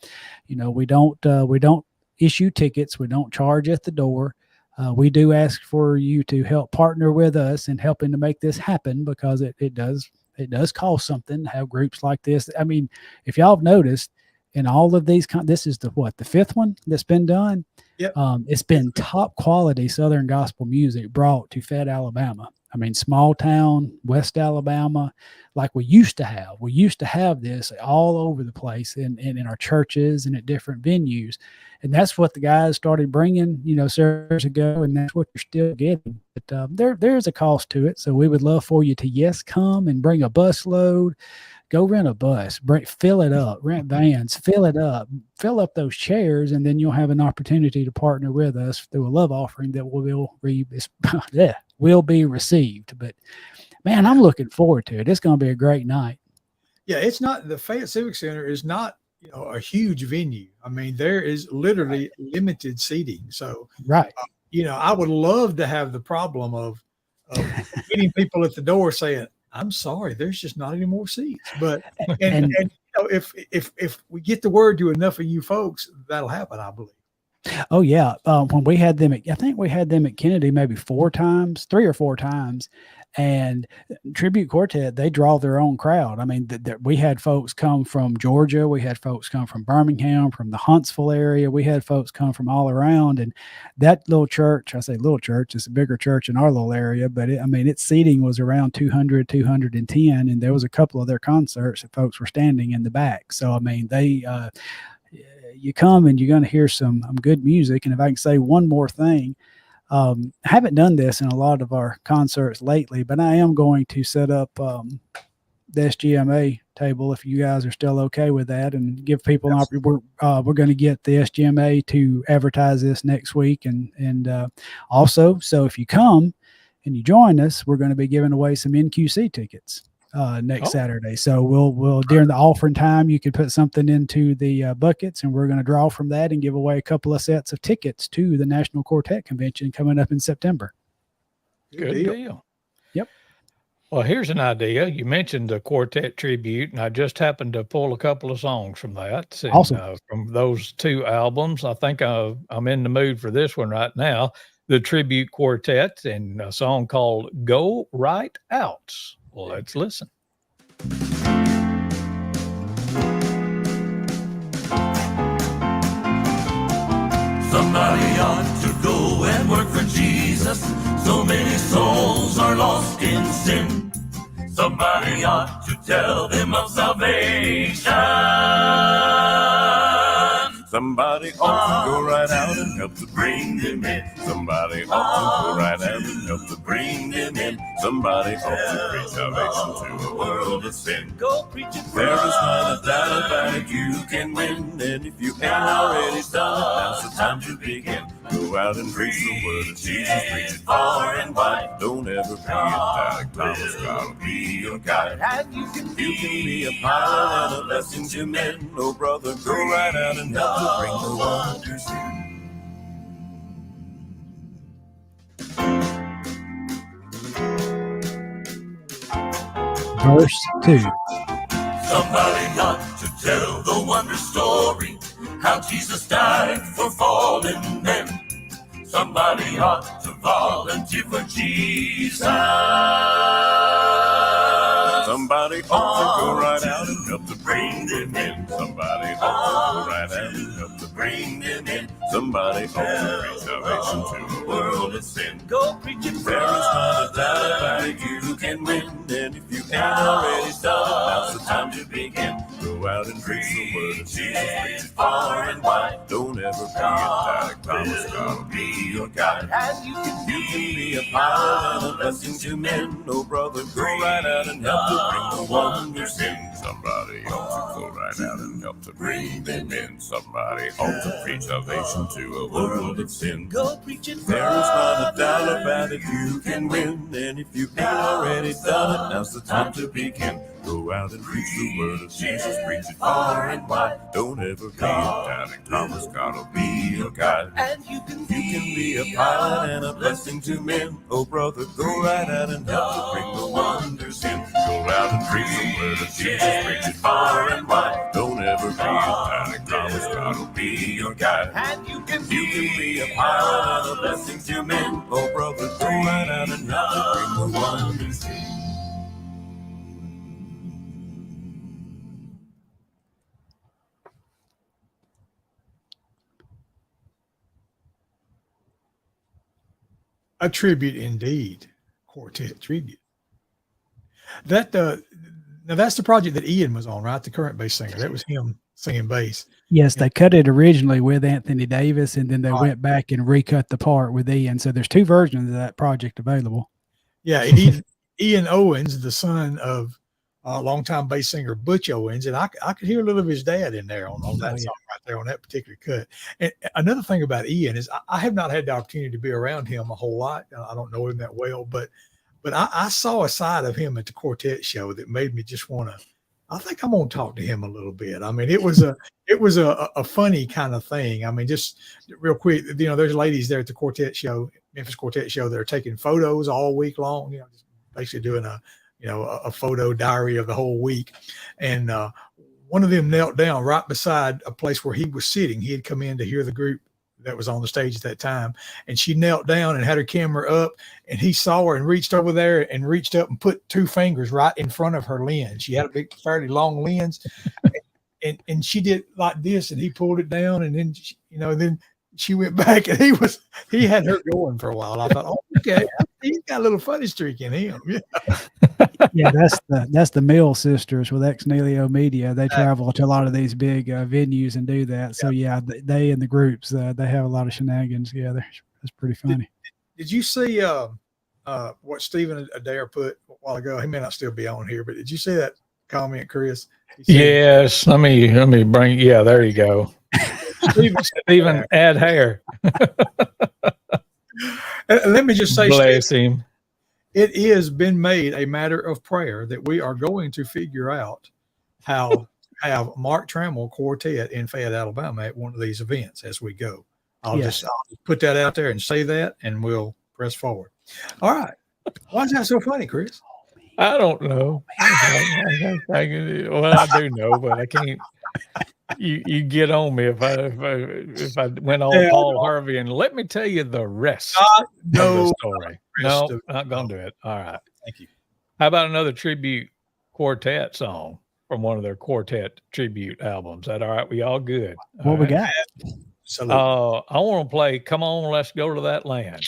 We don't issue tickets. We don't charge at the door. We do ask for you to help partner with us in helping to make this happen, because it does cost something to have groups like this. I mean, if y'all have noticed, in all of these, this is the fifth one that's been done. Yep. It's been top quality Southern gospel music brought to Fett, Alabama. I mean, small town, West Alabama, like we used to have. We used to have this all over the place in our churches and at different venues. And that's what the guys started bringing, several years ago, and that's what you're still getting. But there's a cost to it. So we would love for you to, come and bring a bus load. Go rent a bus, fill it up, rent vans, fill it up, fill up those chairs, and then you'll have an opportunity to partner with us through a love offering that will be received. But man, I'm looking forward to it. It's going to be a great night. Yeah, it's not, the Fayette Civic Center is not, a huge venue. I mean, there is literally limited seating. So, right. I would love to have the problem of getting people at the door saying, I'm sorry, there's just not any more seats. But if we get the word to enough of you folks, that'll happen, I believe. Oh yeah. When we had them, I think we had them at Kennedy maybe 3 or 4 times, and Tribute Quartet, they draw their own crowd. I mean, we had folks come from Georgia, we had folks come from Birmingham, from the Huntsville area, we had folks come from all around. And that little church, I say little church, it's a bigger church in our little area, but its seating was around 200, 210, and there was a couple of their concerts that folks were standing in the back. So I mean, you come and you're going to hear some good music. And if I can say one more thing, I haven't done this in a lot of our concerts lately, but I am going to set up the SGMA table, if you guys are still okay with that, and give people an opportunity. We're going to get the SGMA to advertise this next week. And also, so if you come and you join us, we're going to be giving away some NQC tickets next Saturday. So we'll during the offering time, you could put something into the buckets, and we're going to draw from that and give away a couple of sets of tickets to the National Quartet Convention coming up in September. Good deal. Yep. Well, here's an idea. You mentioned the quartet tribute, and I just happened to pull a couple of songs from that. And, awesome. From those 2 albums. I think I'm in the mood for this one right now. The Tribute Quartet, and a song called Go Right Out. Well, let's listen. Somebody ought to go and work for Jesus. So many souls are lost in sin. Somebody ought to tell them of salvation. Somebody ought to go right out and help to bring them in. Somebody ought to go right out and help to bring them in. Somebody ought to preach salvation to a world of sin. Go preach it. There is not a doubt about it, you can win. And if you ain't already done it, now's the time to begin. Go out and preach the word of Jesus, preach it far and wide. Don't ever be a Alec Thomas, God will be your guide. And you can be a pilot and a blessing to men. Oh brother, go right out and help to bring the wonders in. Verse 2. Somebody ought to tell the wonder story, how Jesus died for fallen men. Somebody ought to volunteer for Jesus. Somebody ought to go right out and help to bring them in. Somebody ought to go right out and help to bring them in. Somebody ought to preach salvation to a world of sin. Go preach it. There is not a doubt about it, you can win. And if you ain't already done, now's the time to begin. Go out and preach the word of Jesus, preach it far and wide. Don't ever be a Alec Thomas, God will be your guide. And you can be a pilot and a blessing to men. Oh brother, go right out and help to bring the wonders in. Somebody ought to go right out and help to bring them in. Somebody ought to preach salvation to a world of sin. Go preach it. There is not a doubt about it, you can win. And if you ain't already done it, now's the time to begin. Go out and preach the word of Jesus, preach it far and wide. Don't ever be a doubting Thomas, God'll be your guide. And you can be a pilot and a blessing to men. Oh, brother, go right out and help to bring the wonders in. Go out and preach the word of Jesus, preach it far and wide. Don't ever be a doubting Thomas, God'll be your guide. And you can be a pilot and a blessing to men. Oh, brother, go right out and help to bring the wonders in. A tribute indeed, quartet tribute. Now that's the project that Ian was on, right? The current bass singer. That was him singing bass. Yes, they cut it originally with Anthony Davis, and then they went back and recut the part with Ian. So there's two versions of that project available. Yeah, Ian Owens, the son of longtime bass singer Butch Owens, and I could hear a little of his dad in there on that song right there on that particular cut. And another thing about Ian is I have not had the opportunity to be around him a whole lot. I don't know him that well, but I saw a side of him at the quartet show that made me just want to. I think I'm going to talk to him a little bit. I mean, it was a funny kind of thing. I mean, just real quick, there's ladies there at the quartet show, Memphis Quartet Show, that are taking photos all week long. Just basically doing a photo diary of the whole week. And one of them knelt down right beside a place where he was sitting. He had come in to hear the group that was on the stage at that time. And she knelt down and had her camera up, and he saw her and reached over there and reached up and put two fingers right in front of her lens. She had a big, fairly long lens, and she did like this, and he pulled it down, and then, then she went back, and he had her going for a while. I thought, oh, okay, he's got a little funny streak in him. Yeah, that's the Mill sisters with Ex Nihilo Media. They travel to a lot of these big venues and do that. So yeah, they and the groups they have a lot of shenanigans together. It's pretty funny. Did you see what Stephen Adair put a while ago? He may not still be on here, but did you see that comment, Chris? Yes. Let me bring. Yeah, there you go. Stephen add hair. Let me just say, bless him. It has been made a matter of prayer that we are going to figure out how to have Mark Trammell Quartet in Fayette, Alabama at one of these events as we go. I'll just put that out there and say that, and we'll press forward. All right. Why is that so funny, Chris? I don't know. Well, I do know, but I can't. You get on me if I went all Paul Harvey, and let me tell you the rest of the story. No, not gonna do it. All right. Thank you. How about another tribute quartet song from one of their quartet tribute albums? That all right? We all good? What we got? I want to play "Come On, Let's Go to That Land."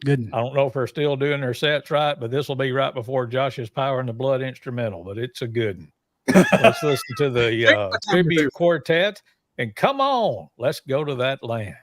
Good. I don't know if they're still doing their sets right, but this will be right before Josh's Power and the Blood instrumental. But it's a good one. Let's listen to the tribute quartet, and come on, let's go to that land.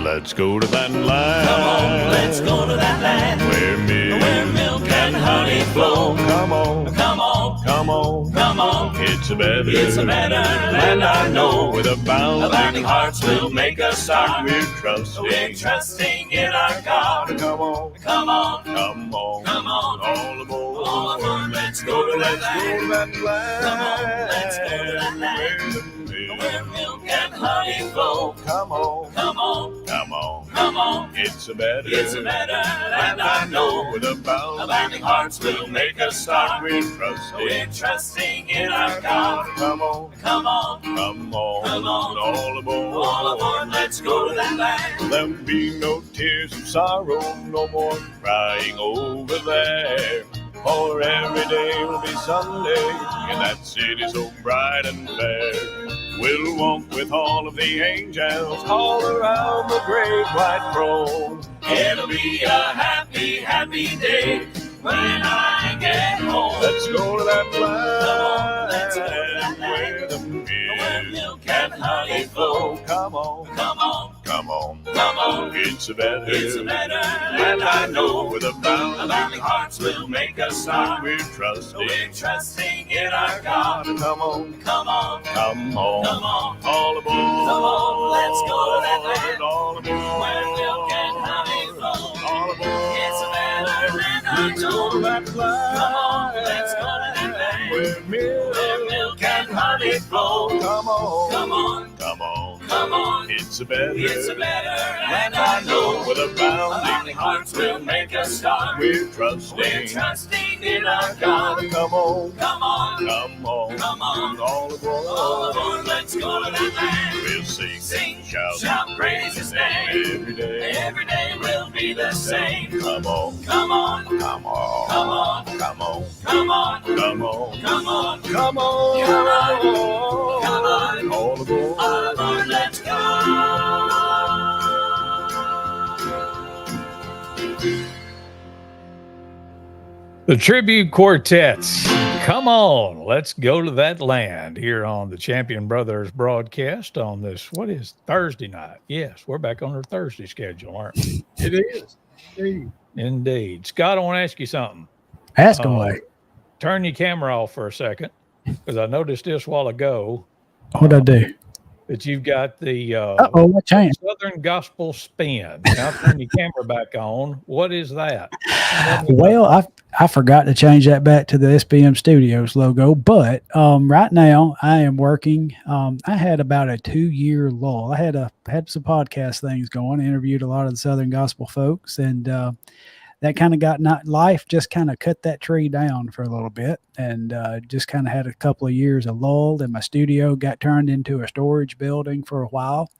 Let's go to that land. Come on, let's go to that land Where milk and honey flow. Come on, Come on, come on, come on. it's a better land I know. with Abounding hearts will make us start. We're trusting. We're trusting in our God. Come on, Come on, come on, come on. all aboard. All aboard, let's go to that land. land. Come on, let's go to that land where milk and honey flow. Come on, Come on, come on, come on. it's a better land I know. with Abounding hearts will make us start. We're trusting. We're trusting in our God. Come on, Come on, come on, come on. all aboard. all aboard, let's go to that land. There'll be no tears of sorrow, no more crying over there. For every day will be Sunday in that city so bright and fair. We'll walk with all of the angels all around the great white throne. It'll be a happy, happy day when I get home. Let's go to that land Let's go to that land where the where milk milk and honey flow. Come on, Come on, come on, come on. it's a better land I know. with abounding Abounding hearts will make us start. We're trusting. We're trusting in our God. Come on, Come on, come on, come on. all aboard. Come on, let's go to that land all aboard. where milk and honey flow. All aboard. climb. Come on, let's go to that land Where milk and honey flow. Come on, Come on, come on, come on. it's a better, It's a better land I know. with a bounding Bounding hearts will make us start. We're trusting. We're trusting in our God. Come on, Come on, come on, come on. all aboard. All aboard, let's go to that land. We'll sing, Sing, shout, shout, praise His name. every day. Every day will be the same. Come on, Come on, come on, come on, come on, come on, come on, come on, come on, come on, come on. all aboard. All aboard, let's go. The Tribute Quartets. Come on, let's go to that land here on the Champion Brothers broadcast on this, what is Thursday night? Yes, we're back on our Thursday schedule, aren't we? It is. Indeed. Indeed. Scott, I want to ask you something. Ask away. Turn your camera off for a second, because I noticed this a while ago What'd I do? that you've got the What changed? Southern Gospel Spin. Now turn your camera back on. What is that? Well, I forgot to change that back to the SBM Studios logo, but right now I am working. I had about a 2-year lull. I had some podcast things going, interviewed a lot of the Southern Gospel folks, and that kind of life just kind of cut that tree down for a little bit, and just kind of had a couple of years of lull. And my studio got turned into a storage building for a while.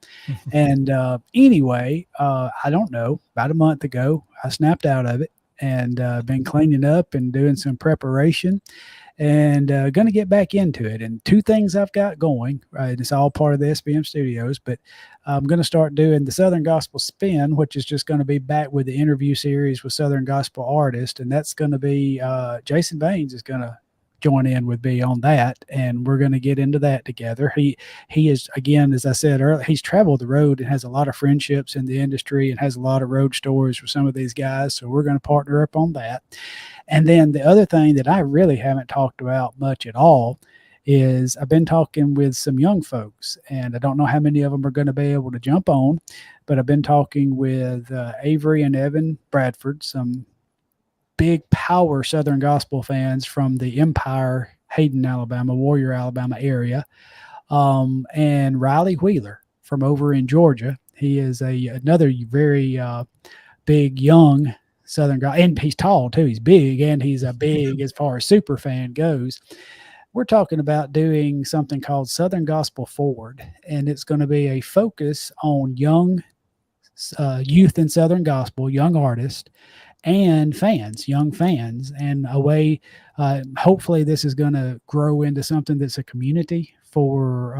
And anyway, I don't know, about a month ago, I snapped out of it and been cleaning up and doing some preparation, and going to get back into it. And 2 things I've got going, right? It's all part of the SBM Studios, but I'm going to start doing the Southern Gospel Spin, which is just going to be back with the interview series with Southern Gospel artists. And that's going to be Jason Baines is going to join in with me on that, and we're going to get into that together. He is, again, as I said earlier, he's traveled the road and has a lot of friendships in the industry and has a lot of road stories with some of these guys. So we're going to partner up on that. And then the other thing that I really haven't talked about much at all is I've been talking with some young folks, and I don't know how many of them are going to be able to jump on, but I've been talking with Avery and Evan Bradford, some big power Southern Gospel fans from the Empire, Hayden, Alabama, Warrior, Alabama area, and Riley Wheeler from over in Georgia. He is another very big young Southern guy, and he's tall too. He's big, and he's a big as far as super fan goes. We're talking about doing something called Southern Gospel Forward, and it's going to be a focus on young youth in Southern Gospel, young artists, and young fans, and a way, hopefully this is going to grow into something that's a community for,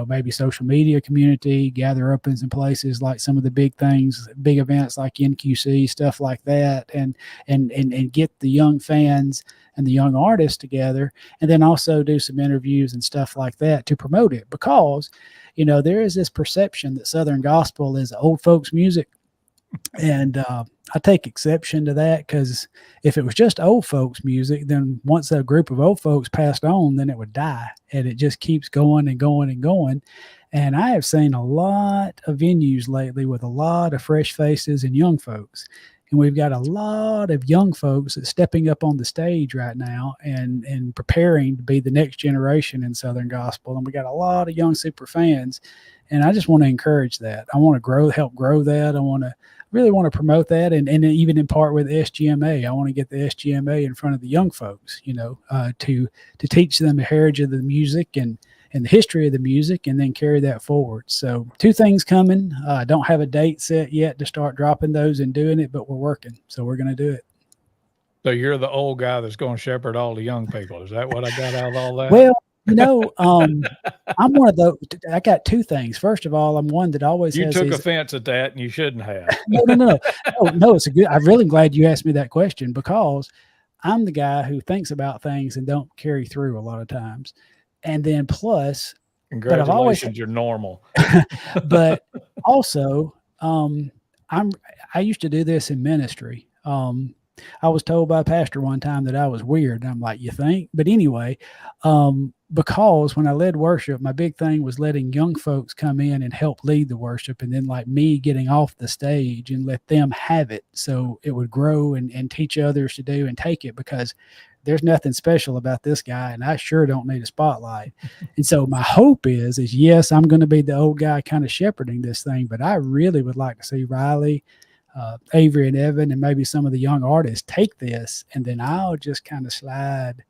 maybe social media community, gather up in some places like some of the big things, big events like NQC, stuff like that, and get the young fans and the young artists together, and then also do some interviews and stuff like that to promote it, because, there is this perception that Southern Gospel is old folks music. And I take exception to that, because if it was just old folks music, then once a group of old folks passed on, then it would die, and it just keeps going and going and going. And I have seen a lot of venues lately with a lot of fresh faces and young folks. And we've got a lot of young folks that's stepping up on the stage right now and preparing to be the next generation in Southern Gospel. And we got a lot of young super fans. And I just want to encourage that. I want to help grow that. I really want to promote that. And even in part with SGMA, I want to get the SGMA in front of the young folks, to teach them the heritage of the music and the history of the music, and then carry that forward. So 2 things coming. I don't have a date set yet to start dropping those and doing it, but we're working. So we're going to do it. So you're the old guy that's going to shepherd all the young people. Is that what I got out of all that? Well, I'm one of those. I got 2 things. First of all, I'm one that always you has took these, offense at that, and you shouldn't have. No. It's a good. I'm really glad you asked me that question, because I'm the guy who thinks about things and don't carry through a lot of times. And then plus, Congratulations, you're normal. But also, I used to do this in ministry. I was told by a pastor one time that I was weird. And I'm like, you think? But anyway, because when I led worship, my big thing was letting young folks come in and help lead the worship, and then like me getting off the stage and let them have it so it would grow and teach others to do and take it, because there's nothing special about this guy, and I sure don't need a spotlight. And so my hope is yes, I'm going to be the old guy kind of shepherding this thing, but I really would like to see Riley, Avery and Evan, and maybe some of the young artists take this, and then I'll just kind of slide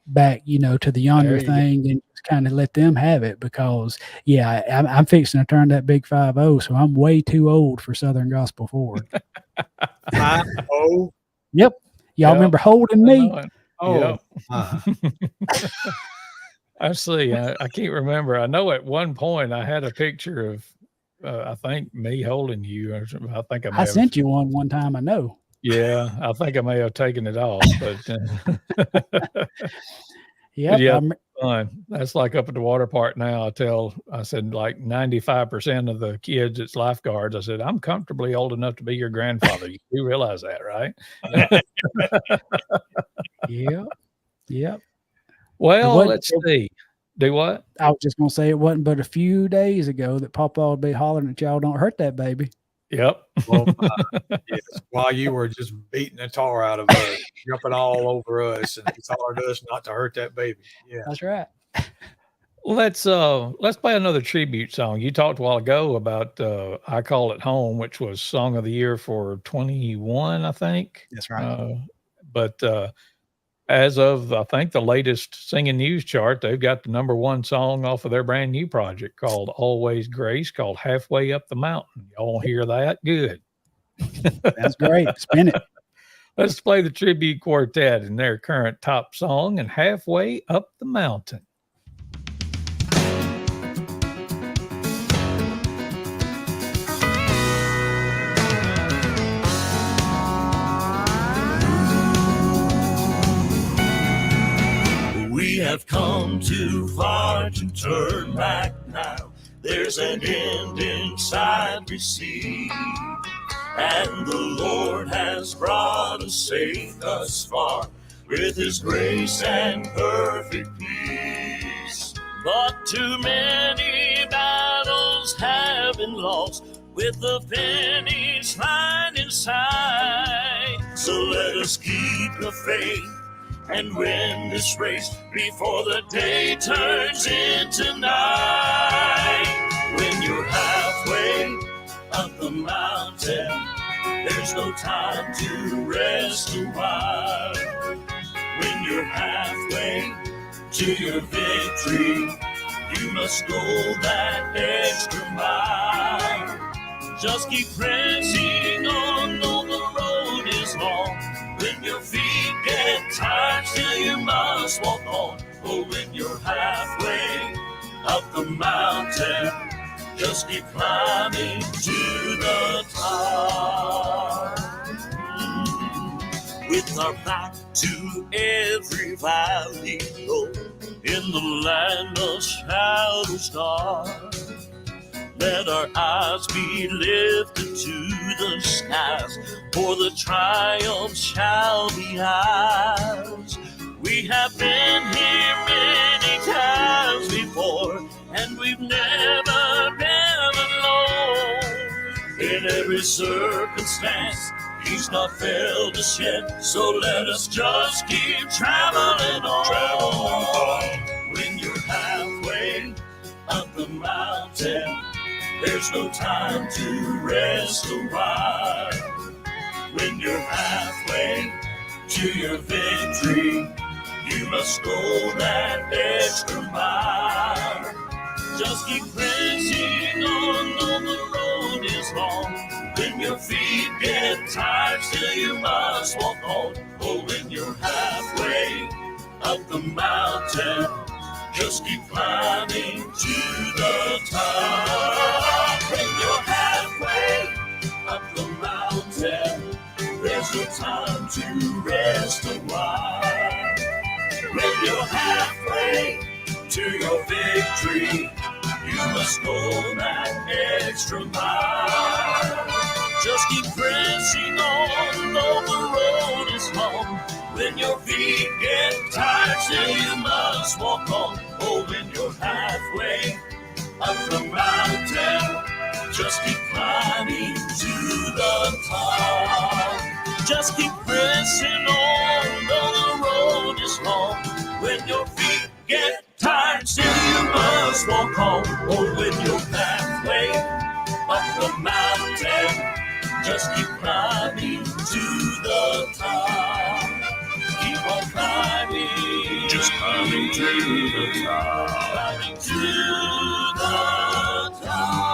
back, to the younger thing and just kind of let them have it, because I'm fixing to turn that big 5-0, so I'm way too old for Southern Gospel Forward. 5-0? Yep. Y'all remember holding me? Oh, I see. I can't remember. I know at one point I had a picture of, I think me holding you. I think I sent you one time. I know. Yeah, I think I may have taken it off, but yeah, fun. That's like up at the water park now. I said like 95% of the kids, it's lifeguards. I said, I'm comfortably old enough to be your grandfather. You do realize that, right? Yep. Well, let's see. Do what? I was just going to say, it wasn't but a few days ago that Papa would be hollering at y'all, don't hurt that baby. Yep. Well, yes, while you were just beating the tar out of us, jumping all over us, and he hollered us not to hurt that baby. Yeah, that's right. Let's play another tribute song. You talked a while ago about I Call It Home, which was Song of the Year for 21, I think. That's right. But as of, I think, the latest Singing News chart, they've got the #1 song off of their brand new project called Always Grace, called Halfway Up the Mountain. Y'all hear that? Good. That's great. Spin it. Let's play the tribute quartet and their current top song, and Halfway Up the Mountain. We have come too far to turn back now. There's an end in sight we see, and the Lord has brought us safe thus far with His grace and perfect peace. But too many battles have been lost with the finish line in sight. So let us keep the faith and win this race before the day turns into night. When you're halfway up the mountain, there's no time to rest a while. When you're halfway to your victory, you must go that extra mile. Just keep pressing on, though the road is long. When your feet get tired, still you must walk on. Oh, when you're halfway up the mountain, just keep climbing to the top. With our back to every valley low, in the land of shadows dark, let our eyes be lifted to the skies, for the triumph shall be ours. We have been here many times before, and we've never been alone. In every circumstance, He's not failed us yet, so let us just keep traveling on. When you're halfway up the mountain, there's no time to rest a while. When you're halfway to your victory, you must go that extra mile. Just keep pressing on, though the road is long. When your feet get tired, still you must walk on. Oh, when you're halfway up the mountain, just keep climbing to the top. When you're halfway up the mountain, there's no time to rest a while. When you're halfway to your victory, you must go that extra mile. Just keep pressing on, though the road feet get tired, still you must walk on. Oh, when you're halfway up the mountain, just keep climbing to the top. Just keep pressing on, though the road is long. When your feet get tired, still you must walk on. Oh, when you're halfway up the mountain, just keep climbing to the top. Keep on climbing. Just climbing to the top. Climbing to the top.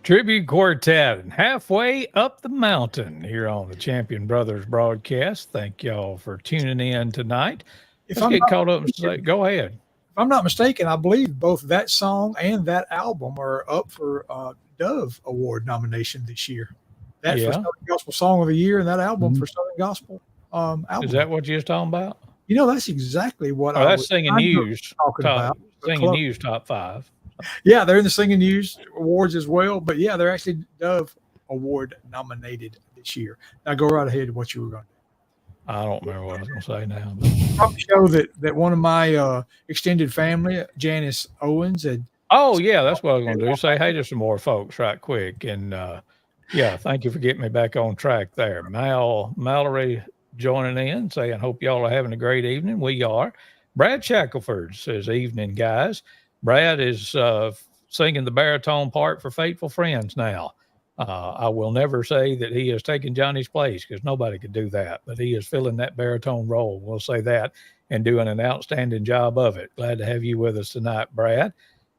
Tribute Quartet, halfway up the mountain here on the Champion Brothers broadcast. Thank y'all for tuning in tonight. If Let's I'm get not caught up and mistaken- say, go ahead. If I'm not mistaken, I believe both that song and that album are up for Dove Award nomination this year. That Yeah. for Southern Gospel Song of the Year, and that album for Southern Gospel album. Is that what you was talking about? You know, that's exactly what Oh, I that's was Singing kind of News. talking about. but Singing close. News top 5. Yeah, they're in the Singing News Awards as well. But yeah, they're actually Dove Award nominated this year. Now go right ahead to what you were going to do. I don't remember what I was going to say now. Probably show that one of my extended family, Janice Owens, had. Oh, yeah, that's what I was going to do. Say hey to some more folks right quick. And yeah, thank you for getting me back on track there. Mallory joining in, saying, hope y'all are having a great evening. We are. Brad Shackelford says, evening, guys. Brad is singing the baritone part for Faithful Friends now. I will never say that he has taken Johnny's place because nobody could do that, but he is filling that baritone role. We'll say that, and doing an outstanding job of it. Glad to have you with us tonight, Brad.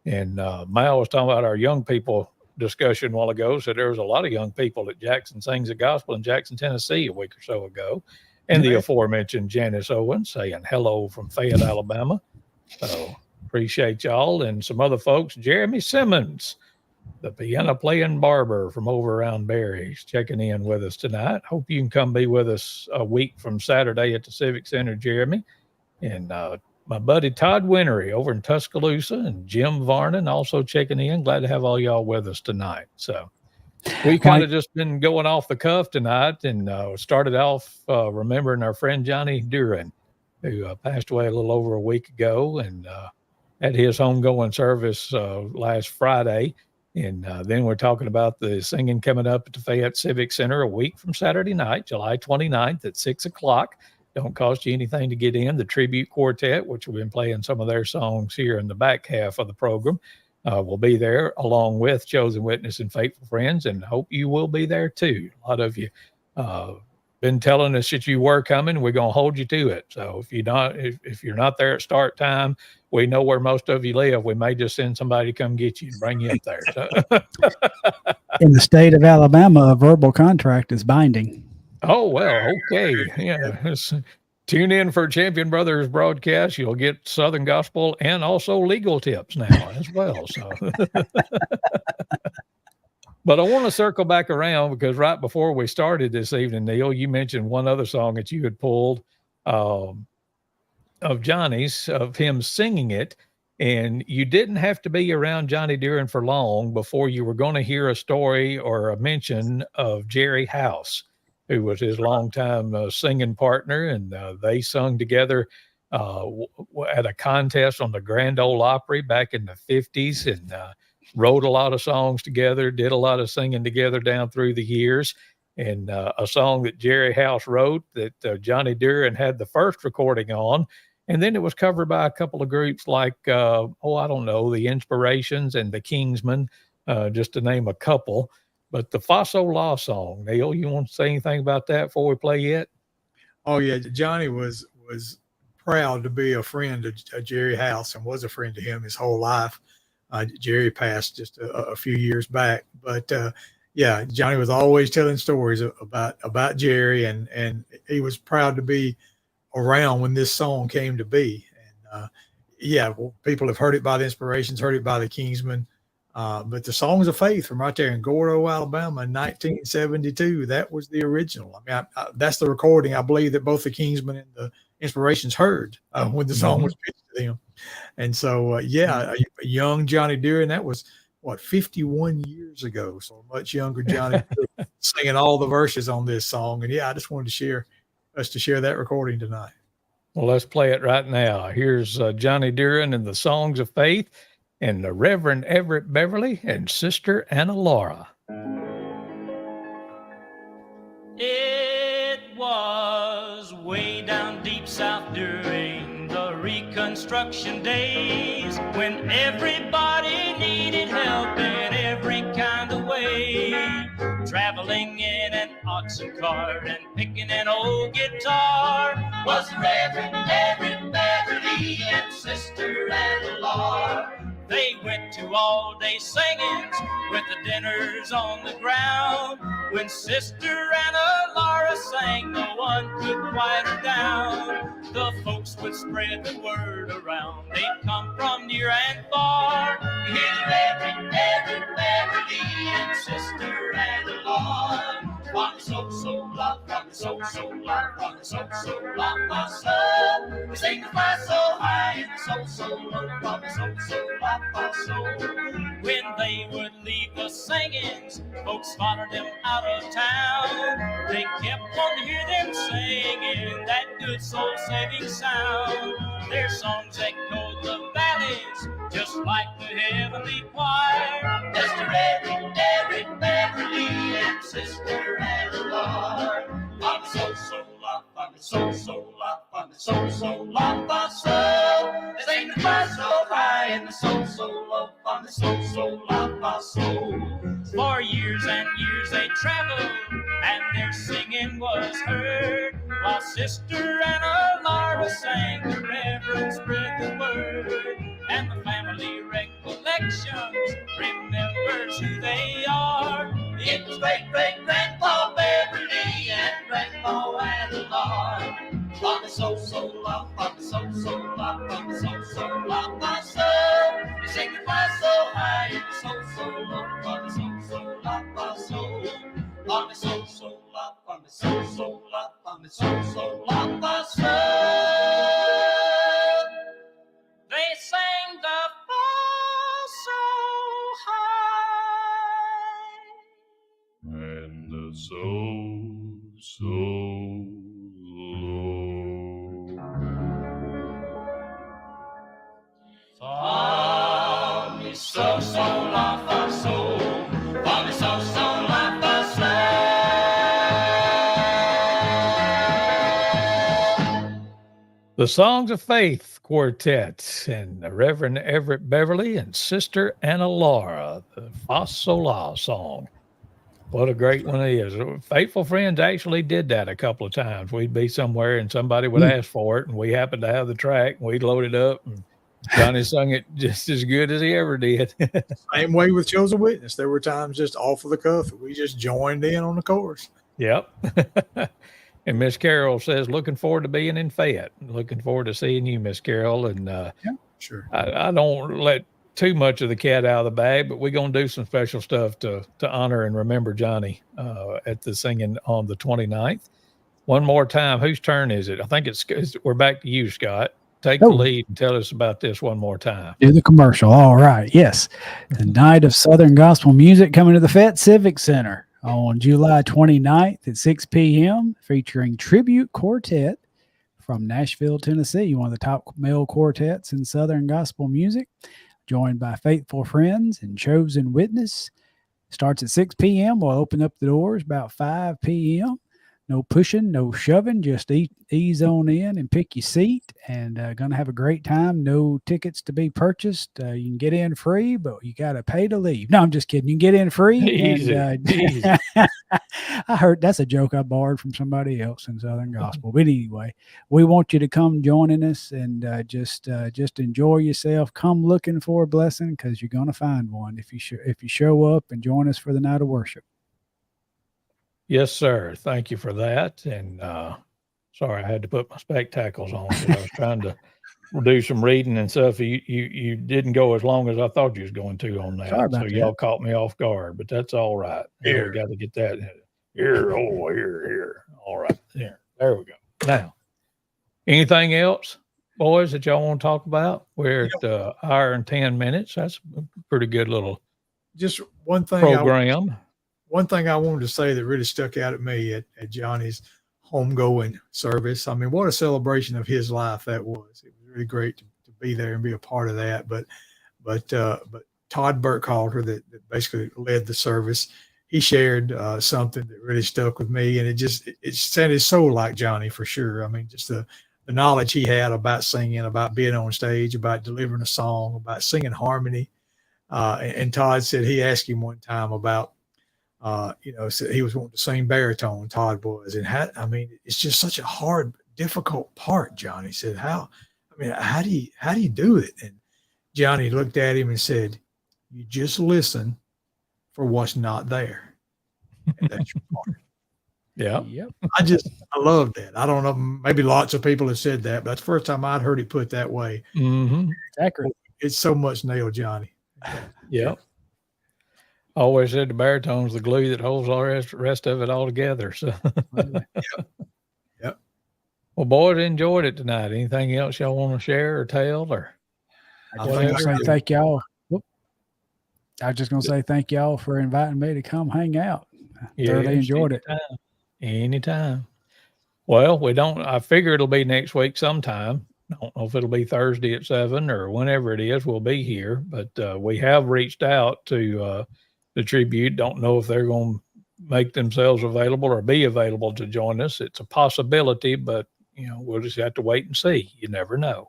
And Mal was talking about our young people discussion a while ago. So there was a lot of young people at Jackson Sings the Gospel in Jackson, Tennessee a week or so ago. And the aforementioned Janice Owens saying hello from Fayette, Alabama. So appreciate y'all. And some other folks, Jeremy Simmons, the piano playing barber from over around Barry's, checking in with us tonight. Hope you can come be with us a week from Saturday at the Civic Center, Jeremy. And my buddy Todd Winery over in Tuscaloosa, and Jim Varnon also checking in. Glad to have all y'all with us tonight. So we kind of just been going off the cuff tonight, and started off remembering our friend Johnny Duren, who passed away a little over a week ago, and had his homegoing service last Friday. And then we're talking about the singing coming up at the Fayette Civic Center a week from Saturday night, July 29th at 6 o'clock. Don't cost you anything to get in. The Tribute Quartet, which we've been playing some of their songs here in the back half of the program, will be there along with Chosen Witness and Faithful Friends, and hope you will be there too. A lot of you been telling us that you were coming. We're going to hold you to it. So if you're not there at start time, we know where most of you live. We may just send somebody to come get you and bring you up there. So. In the state of Alabama, a verbal contract is binding. Oh, well, okay. Yeah. Tune in for Champion Brothers broadcast. You'll get Southern Gospel and also legal tips now as well. So, but I want to circle back around because right before we started this evening, Neal, you mentioned one other song that you had pulled of Johnny's, of him singing it. And you didn't have to be around Johnny Duren for long before you were going to hear a story or a mention of Jerry House, who was his longtime singing partner. And they sung together at a contest on the Grand Ole Opry back in the 50s, and wrote a lot of songs together, did a lot of singing together down through the years. And a song that Jerry House wrote that Johnny Duren had the first recording on. And then it was covered by a couple of groups like, I don't know, the Inspirations and the Kingsmen, just to name a couple. But the Faso Law song, Neal, you want to say anything about that before we play it? Oh yeah, Johnny was proud to be a friend of Jerry House and was a friend to him his whole life. Jerry passed just a few years back, but yeah, Johnny was always telling stories about Jerry, and he was proud to be around when this song came to be. And yeah, well, people have heard it by the Inspirations, heard it by the Kingsmen. But the Songs of Faith from right there in Gordo, Alabama in 1972, that was the original. I mean, that's the recording, I believe, that both the Kingsmen and the Inspirations heard when the song was pitched to them. And so, yeah, young Johnny Duren, that was 51 years ago. So much younger Johnny singing all the verses on this song. And yeah, I just wanted to share that recording tonight. Well, let's play it right now. Here's Johnny Duren and the Songs of Faith and the Reverend Everett Beverly and Sister Anna Laura. It was way down deep south during the Reconstruction days when everybody needed help in every kind of way. Traveling in an oxen cart and picking an old guitar was Reverend Everett Beverly and Sister Anna Laura. They went to all-day singings with the dinners on the ground. When Sister Anna Laura sang, no one could quiet her down. The folks would spread the word around. They'd come from near and far. Hear Reverend Everett Beverly and Sister Anna Laura. From the so-so-la, from the so-so-la, from the so-so-la, my son. We sing the fly so high and the so-so-la, from the so-so-la, my soul. When they would leave the singings, folks followed them out of town. They kept on to hear them singing that good soul-saving sound. Their songs echoed the valleys just like the heavenly choir. Mr. Reverend Everett Beverly and Sister Anna Laura. I'm so la, I'm so la, I'm so la, my soul. They sing the fly so high and the so low, I'm so la, my soul. For years and years they traveled and their singing was heard, while Sister Anna Laura sang, the Reverend spread the word. And the family recollections remembers who they are. It was great-great-grandpa Beverly and Grandpa Anna Laura. On the so-so-la, on the so-so-la, on the so-so-la, my soul. They sing the fly so high and the so-so-low, on the so-so-la, my soul. On the so-so-la, on the so-so-la, on the so-so-la, my soul. They sang the fall so high and the so low. For me so-so-la, fa soul. For me so-so-la, fa soul. The Songs of Faith Quartet and the Reverend Everett Beverly and Sister Anna Laura, the Fa Sol La song. What a great one it is. Faithful Friends actually did that a couple of times. We'd be somewhere and somebody would ask for it, and we happened to have the track, and we'd load it up, and Johnny sung it just as good as he ever did. Same way with Chosen Witness. There were times just off of the cuff. We just joined in on the chorus. Yep. And Miss Carol says, looking forward to being in Fayette. Looking forward to seeing you, Miss Carol. And yeah, sure. I don't let too much of the cat out of the bag, but we're going to do some special stuff to honor and remember Johnny at the singing on the 29th. One more time. Whose turn is it? I think we're back to you, Scott. Take the lead and tell us about this one more time. Do the commercial. All right. Yes. The Night of Southern Gospel Music coming to the Fett Civic Center on July 29th at 6 p.m. featuring Tribute Quartet from Nashville, Tennessee, one of the top male quartets in Southern Gospel music, joined by Faithful Friends and Chosen Witness. Starts at 6 p.m. We'll open up the doors about 5 p.m. No pushing, no shoving, just ease on in and pick your seat, and going to have a great time. No tickets to be purchased. You can get in free, but you got to pay to leave. No, I'm just kidding. You can get in free. Easy. I heard that's a joke I borrowed from somebody else in Southern Gospel. But anyway, we want you to come joining us and just enjoy yourself. Come looking for a blessing, because you're going to find one if you show up and join us for the night of worship. Yes, sir. Thank you for that. And sorry, I had to put my spectacles on because I was trying to do some reading and stuff. You didn't go as long as I thought you was going to on that. Sorry about that. Y'all caught me off guard, but that's all right. We got to get that here. All right. There we go. Now, anything else, boys, that y'all want to talk about? We're at hour and 10 minutes. That's a pretty good little just one thing. program. One thing I wanted to say that really stuck out at me at Johnny's homegoing service. I mean, what a celebration of his life that was. It was really great to be there and be a part of that. But Todd Burkhalter that basically led the service, he shared something that really stuck with me, and it sounded so like Johnny for sure. I mean, just the knowledge he had about singing, about being on stage, about delivering a song, about singing harmony. And Todd said he asked him one time about, said he was wanting to sing baritone, Todd was. And it's just such a hard, difficult part, Johnny said. How do you do it? And Johnny looked at him and said, you just listen for what's not there. And that's your part. Yeah. Yep. I love that. I don't know. Maybe lots of people have said that, but that's the first time I'd heard it put that way. Mm-hmm. It's accurate. It's so much nailed, Johnny. Yeah. Always said the baritone's the glue that holds all the rest of it all together. So, Yep. Well, boys, enjoyed it tonight. Anything else y'all want to share or tell? Or I was going to say thank y'all. I was just going to say thank y'all for inviting me to come hang out. Thoroughly enjoyed it. Anytime. Well, I figure it'll be next week sometime. I don't know if it'll be Thursday at 7 or whenever it is, we'll be here. But we have reached out to the Tribute. Don't know if they're going to make themselves available or be available to join us. It's a possibility, but we'll just have to wait and see. You never know.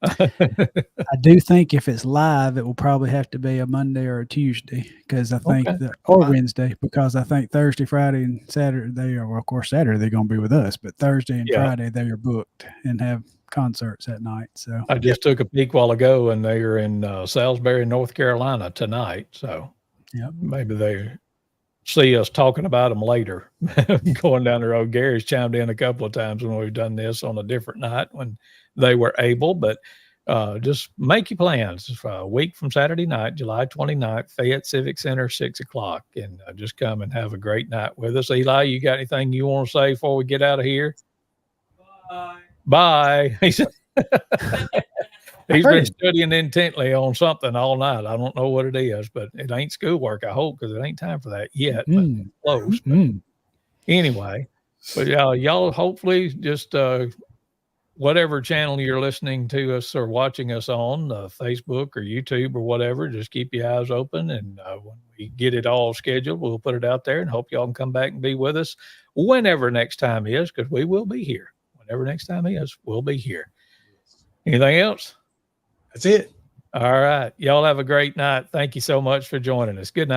I do think if it's live, it will probably have to be a Monday or a Tuesday because I think or Wednesday, because I think Thursday, Friday, and Saturday, or of course Saturday they're going to be with us, but Thursday and Friday they are booked and have concerts at night. So I just took a peek while ago, and they are in Salisbury, North Carolina tonight. So maybe they see us talking about them later. Going down the road, Gary's chimed in a couple of times when we've done this on a different night when they were able, but just make your plans. A week from Saturday night, July 29th, Fayette Civic Center, 6:00, and just come and have a great night with us. Eli, you got anything you want to say before we get out of here? Bye. He's been studying intently on something all night. I don't know what it is, but it ain't schoolwork, I hope, because it ain't time for that yet. But close. But anyway, but y'all hopefully just whatever channel you're listening to us or watching us on, Facebook or YouTube or whatever, just keep your eyes open. And when we get it all scheduled, we'll put it out there and hope y'all can come back and be with us whenever next time is, because we will be here. Whenever next time is, we'll be here. Anything else? That's it. All right. Y'all have a great night. Thank you so much for joining us. Good night.